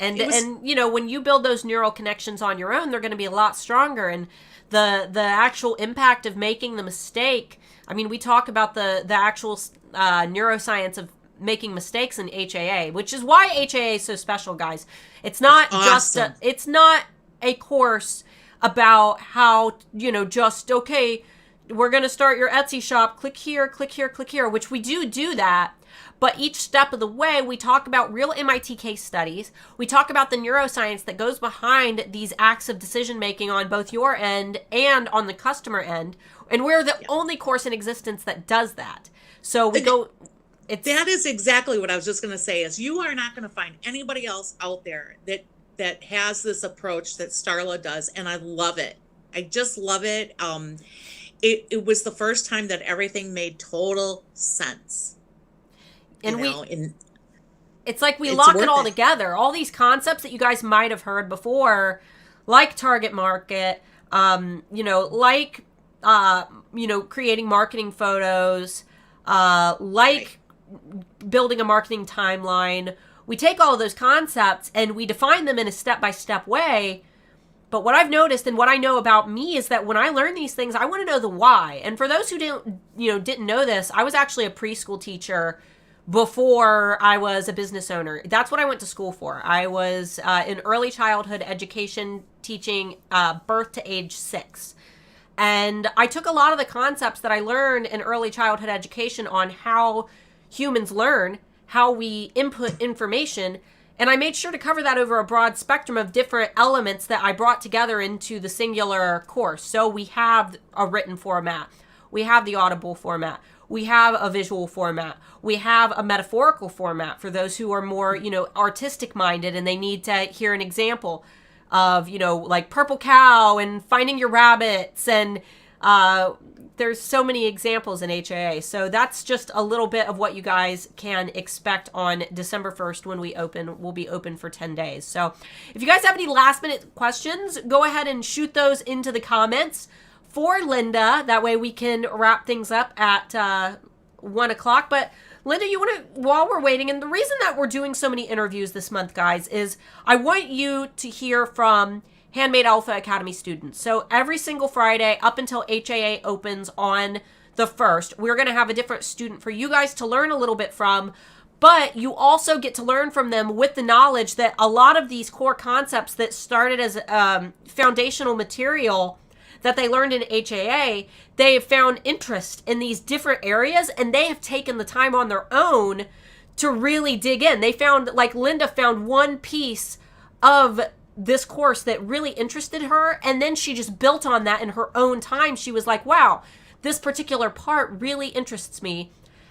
when you build those neural connections on your own, they're going to be a lot stronger. And the actual impact of making the mistake, we talk about the actual neuroscience of making mistakes in HAA, which is why HAA is so special, guys. It's not awesome. It's not a course about how, okay, we're going to start your Etsy shop, click here, click here, click here, which we do that. But each step of the way, we talk about real MIT case studies. We talk about the neuroscience that goes behind these acts of decision-making on both your end and on the customer end. And we're the only course in existence that does that. So that is exactly what I was just going to say, is you are not going to find anybody else out there that has this approach that Starla does, and I love it. I just love it. It was the first time that everything made total sense. And it's like we lock it all together. All these concepts that you guys might have heard before, like target market, creating marketing photos, building a marketing timeline. We take all of those concepts and we define them in a step-by-step way. But what I've noticed and what I know about me is that when I learn these things, I want to know the why. And for those who didn't know this, I was actually a preschool teacher before I was a business owner. That's what I went to school for. I was in early childhood education, teaching birth to age 6. And I took a lot of the concepts that I learned in early childhood education on how humans learn, how we input information, and I made sure to cover that over a broad spectrum of different elements that I brought together into the singular course. So we have a written format, we have the audible format, we have a visual format, we have a metaphorical format for those who are more, artistic minded and they need to hear an example. of, like Purple Cow and Finding Your Rabbits, and there's so many examples in HAA. So that's just a little bit of what you guys can expect on December 1st when we open. We'll be open for 10 days. So if you guys have any last minute questions, go ahead and shoot those into the comments for Linda. That way we can wrap things up at 1 o'clock. But Linda, you want to, while we're waiting, and the reason that we're doing so many interviews this month, guys, is I want you to hear from Handmade Alpha Academy students. So every single Friday up until HAA opens on the 1st, we're going to have a different student for you guys to learn a little bit from, but you also get to learn from them with the knowledge that a lot of these core concepts that started as foundational material that they learned in HAA, they have found interest in these different areas, and they have taken the time on their own to really dig in. They found, like Linda found one piece of this course that really interested her, and then she just built on that in her own time. She was like, wow, this particular part really interests me.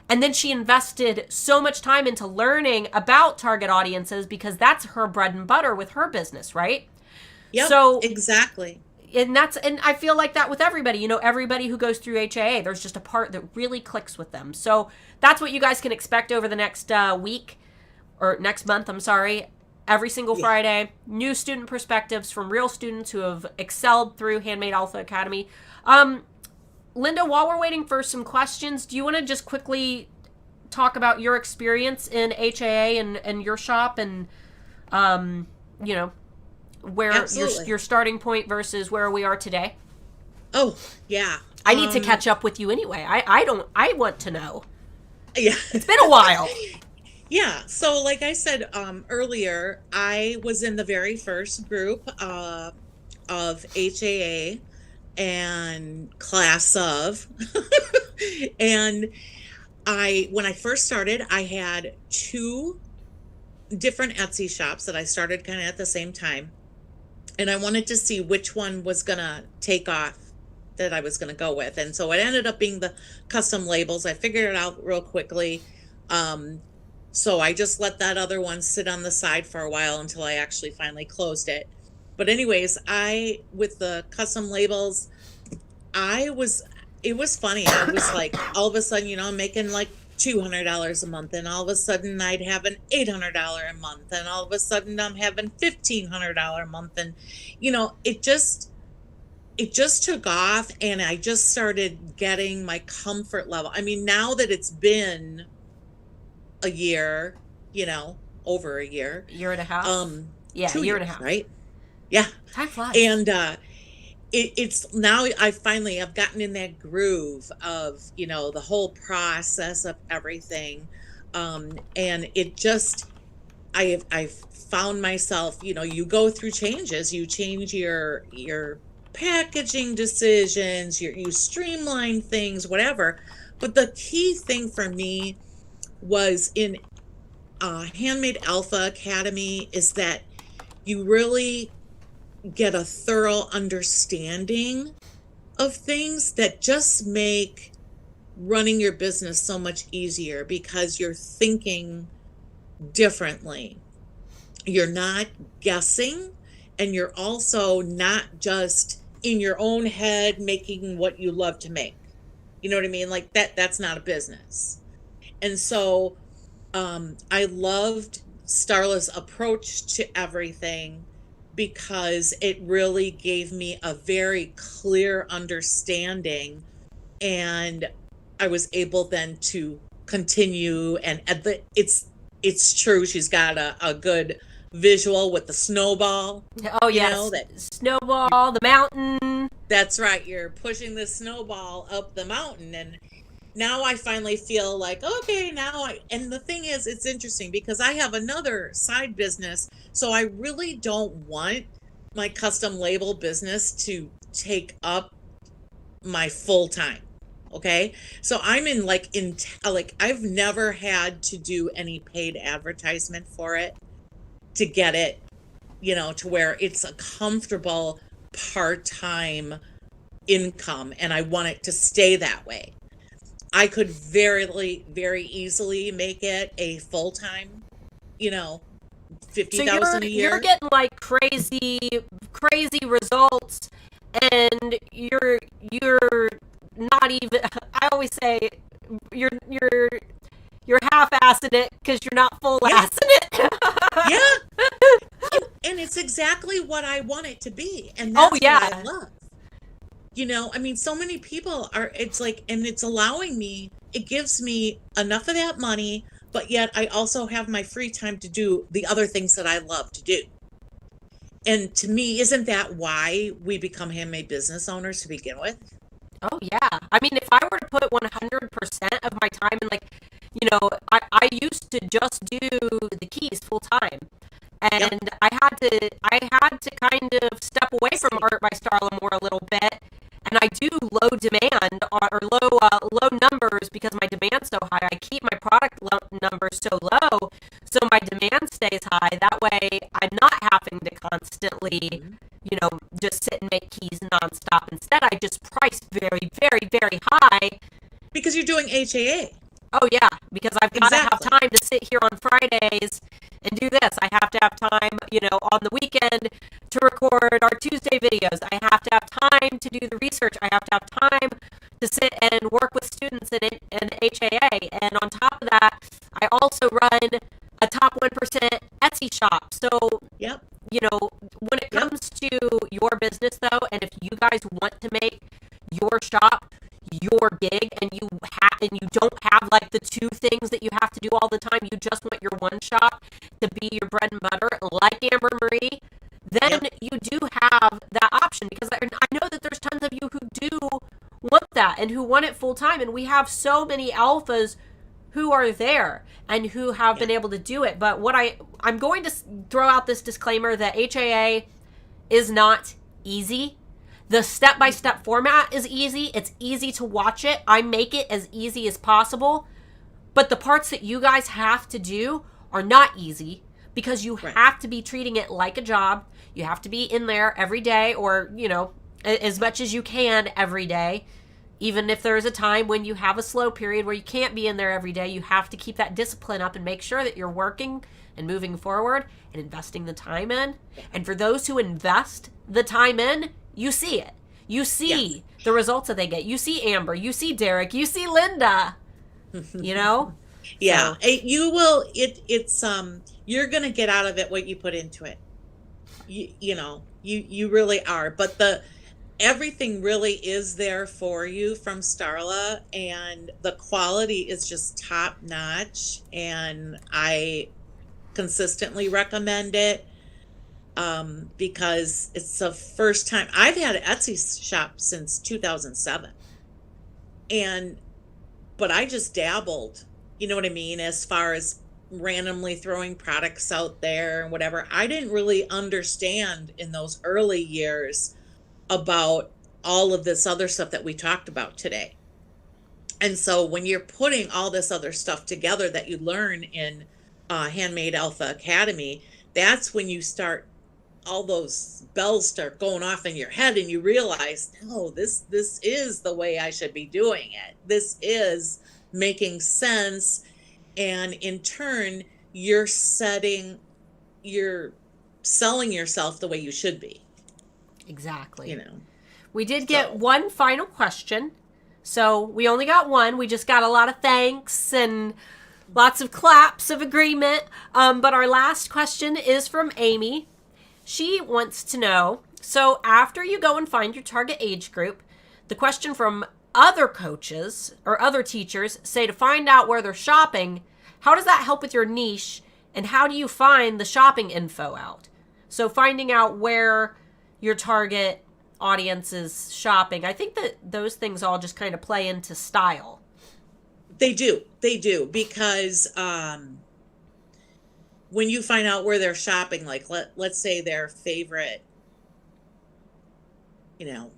And then she invested so much time into learning about target audiences because that's her bread and butter with her business, right? Yep, so exactly. And I feel like that with everybody, everybody who goes through HAA, there's just a part that really clicks with them. So that's what you guys can expect over the next week, or next month, I'm sorry. Every single Friday, new student perspectives from real students who have excelled through Handmade Alpha Academy. Linda, while we're waiting for some questions, do you want to just quickly talk about your experience in HAA and your shop and, where your starting point versus where we are today? Oh, yeah. I need to catch up with you anyway. I want to know. Yeah. It's been a while. Yeah. So like I said earlier, I was in the very first group of HAA and class of. And when I first started, I had 2 different Etsy shops that I started kind of at the same time. And I wanted to see which one was going to take off that I was going to go with. And so it ended up being the custom labels. I figured it out real quickly. So I just let that other one sit on the side for a while until I actually finally closed it. But anyways, with the custom labels, it was funny. I was like, all of a sudden, I'm making like $200 a month, and all of a sudden I'd have an $800 a month, and all of a sudden I'm having $1,500 a month. And, it just took off, and I just started getting my comfort level. I mean, now that it's been a year, over a year. Year and a half? Yeah, 2 year years, and a half. right? Yeah. Time flies. And it's now I've gotten in that groove of, the whole process of everything. And it just, I've found myself, you go through changes, you change your packaging decisions, you streamline things, whatever. But the key thing for me was in Handmade Alpha Academy is that you really get a thorough understanding of things that just make running your business so much easier because you're thinking differently. You're not guessing, and you're also not just in your own head making what you love to make. You know what I mean? Like that's not a business. And so I loved Starla's approach to everything because it really gave me a very clear understanding, and I was able then to continue. And it's true, she's got a good visual with the snowball. Oh yes, that snowball, the mountain. That's right, you're pushing the snowball up the mountain. And now I finally feel like, okay, and the thing is, it's interesting because I have another side business. So I really don't want my custom label business to take up my full time. Okay. So I'm I've never had to do any paid advertisement for it to get it, to where it's a comfortable part-time income. And I want it to stay that way. I could very easily make it a full-time, So 50,000 a year. you're getting like crazy results, and you're not even. I always say you're half-assing it because you're not Yeah, full-assing it. yeah. And it's exactly what I want it to be. And Oh that's what I yeah, love. I mean, so many people are, it's like, and it's allowing me, it gives me enough of that money, but yet I also have my free time to do the other things that I love to do. And to me, isn't that why we become handmade business owners to begin with? oh yeah. I mean, if I were to put 100% of my time in, like, I used to just do the keys full time. Yep. And I had to kind of step away from Same. Art by Starla more a little bit. And I do low demand or low numbers because my demand's so high. I keep my product numbers so low, so my demand stays high. That way, I'm not having to constantly, Mhm. just sit and make keys nonstop. Instead, I just price very, very, very high. Because you're doing HAA. Oh yeah, because I've got to have Exactly. time to sit here on Fridays and do this. I have to have time, on the weekend to record our Tuesday videos. I have to have time to do the research. I have to have time to sit and work with students in HAA. And on top of that, I also run a top 1% Etsy shop. So, Yep. when it Yep. comes to your business though, and if you guys want to make your shop your gig, and you don't have like the two things that you have to do all the time, you just want your one shop to be your bread and butter, like Amber Marie, then Yep. you do have that option, because I know that there's tons of you who do want that and who want it full time, and we have so many alphas who are there and who have Yeah. been able to do it. But I'm going to throw out this disclaimer that HAA is not easy. The step-by-step format is easy. It's easy to watch it. I make it as easy as possible. But the parts that you guys have to do are not easy, because you Right. have to be treating it like a job. You have to be in there every day, or, as much as you can every day. Even if there's a time when you have a slow period where you can't be in there every day, you have to keep that discipline up and make sure that you're working and moving forward and investing the time in. And for those who invest the time in, you see it. You see Yes. the results that they get. You see Amber, you see Derek, you see Linda, you know? Yeah. So, You will, it's, you're going to get out of it what you put into it. You really are. But everything really is there for you from Starla, and the quality is just top notch. And I consistently recommend it, because it's the first time I've had an Etsy shop since 2007. And, but I just dabbled, you know what I mean? As far as randomly throwing products out there and whatever. I didn't really understand in those early years about all of this other stuff that we talked about today. And so when you're putting all this other stuff together that you learn in Handmade Alpha Academy, that's when you start, all those bells start going off in your head, and you realize, no, this is the way I should be doing it. This is making sense. And in turn, you're selling yourself the way you should be, exactly. you know. We did get So one final question. So we only got one. We just got a lot of thanks and lots of claps of agreement. But our last question is from Amy. She wants to know, so after you go and find your target age group, the question from other coaches or other teachers say to find out where they're shopping, how does that help with your niche, and how do you find the shopping info out? So finding out where your target audience is shopping, I think that those things all just kind of play into style. they do, because when you find out where they're shopping, like let's say their favorite,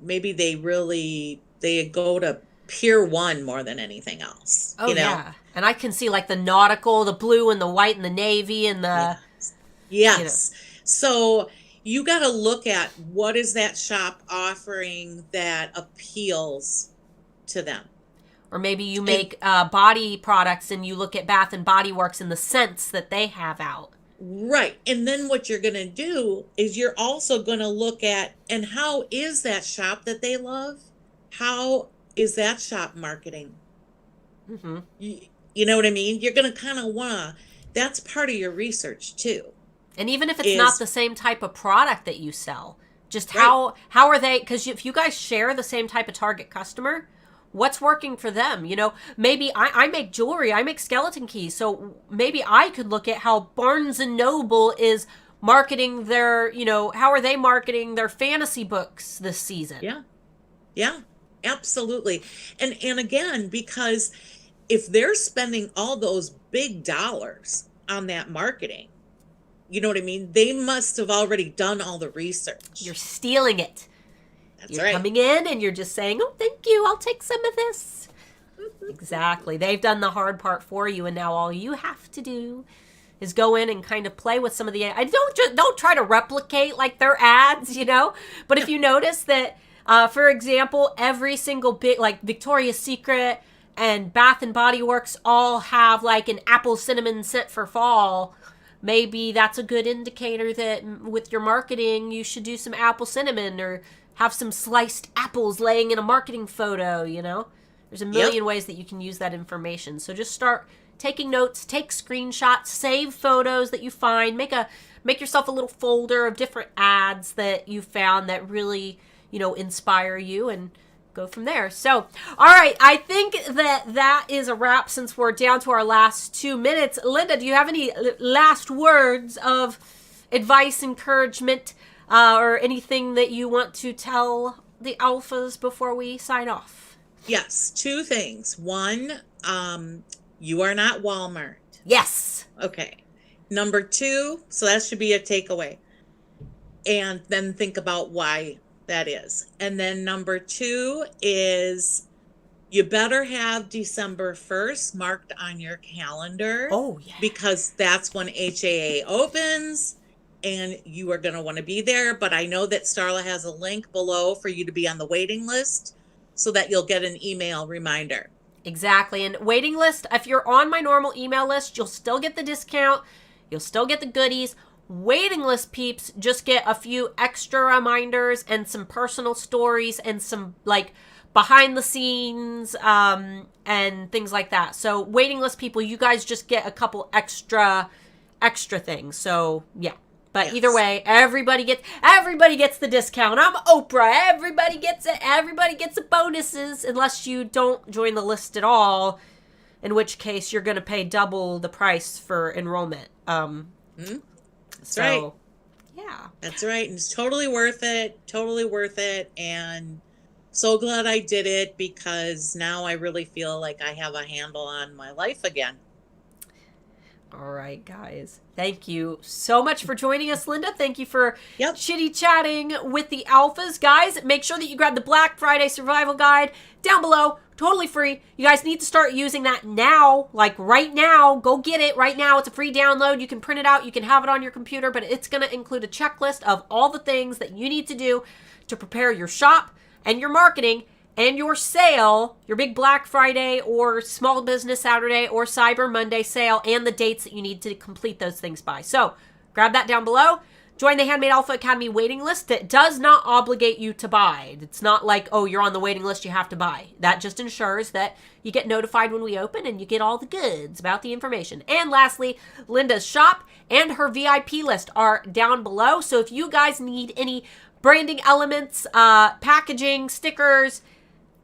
maybe they go to Pier 1 more than anything else, Oh yeah. And I can see like the nautical, the blue and the white and the navy and the, Yes. you know, Yes. So you got to look at what is that shop offering that appeals to them. or maybe you And make body products and you look at Bath and Body Works and the scents that they have out. Right. And then what you're going to do is you're also going to look at, and how is that shop that they love? How is that shop marketing? Mm-hmm. You know what I mean? You're going to kind of want to, that's part of your research too. And even if it's not Is the same type of product that you sell, just right. how are they? Because if you guys share the same type of target customer, what's working for them? You know, maybe I make jewelry, I make skeleton keys, so maybe I could look at how Barnes and Noble is marketing their, you know, how are they marketing their fantasy books this season? Yeah. Yeah. Absolutely. And again, because if they're spending all those big dollars on that marketing, you know what I mean? They must have already done all the research. You're stealing it. That's You're right. coming in and you're just saying, "Oh, thank you. I'll take some of this." Exactly. They've done the hard part for you, and now all you have to do is go in and kind of play with some of the. I don't try to replicate like their ads, you know. But if you notice that, for example, every single big like Victoria's Secret and Bath and Body Works all have like an apple cinnamon scent for fall. Maybe that's a good indicator that with your marketing, you should do some apple cinnamon or have some sliced apples laying in a marketing photo, you know? There's a million ways that you can use that information. So just start taking notes, take screenshots, save photos that you find, make yourself a little folder of different ads that you found that really, you know, inspire you, and go from there. So, all right, I think that is a wrap since we're down to our last 2 minutes. Linda, do you have any last words of advice, encouragement, or anything that you want to tell the alphas before we sign off? Yes, two things. One, you are not Walmart. Yes. Okay. Number two, so that should be a takeaway. And then think about why that is. And then number two is you better have December 1st marked on your calendar. Oh, yeah. Because that's when HAA opens and you are going to want to be there. But I know that Starla has a link below for you to be on the waiting list so that you'll get an email reminder. Exactly. And waiting list, if you're on my normal email list, you'll still get the discount. You'll still get the goodies. Waiting list peeps just get a few extra reminders and some personal stories and some like behind the scenes and things like that. So waiting list people, you guys just get a couple extra things. So yeah. But yes. Either way, everybody gets the discount. I'm Oprah. Everybody gets it. Everybody gets the bonuses unless you don't join the list at all, in which case you're going to pay double the price for enrollment. That's right. Yeah. That's right. And it's totally worth it. Totally worth it. And so glad I did it because now I really feel like I have a handle on my life again. All right, guys. Thank you so much for joining us, Linda. Thank you for chitty-chatting with the alphas. Guys, make sure that you grab the Black Friday Survival Guide down below. Totally free. You guys need to start using that now, like right now. Go get it right now. It's a free download. You can print it out. You can have it on your computer, but it's going to include a checklist of all the things that you need to do to prepare your shop and your marketing and your sale, your big Black Friday or Small Business Saturday or Cyber Monday sale, and the dates that you need to complete those things by. So grab that down below. Join the Handmade Alpha Academy waiting list. That does not obligate you to buy. It's not like, oh, you're on the waiting list, you have to buy. That just ensures that you get notified when we open and you get all the goods about the information. And lastly, Linda's shop and her VIP list are down below. So if you guys need any branding elements, packaging, stickers,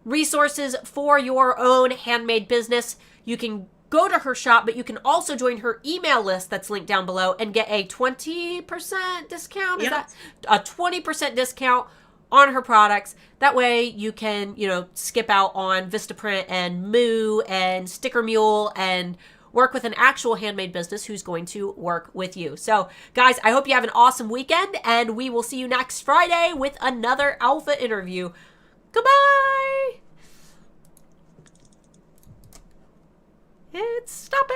resources for your own handmade business, you can go to her shop, but you can also join her email list that's linked down below and get a 20% discount. Is that a 20% discount on her products? That way you can, skip out on Vistaprint and Moo and Sticker Mule and work with an actual handmade business who's going to work with you. So guys, I hope you have an awesome weekend, and we will see you next Friday with another Alpha interview. Goodbye. It's stopping.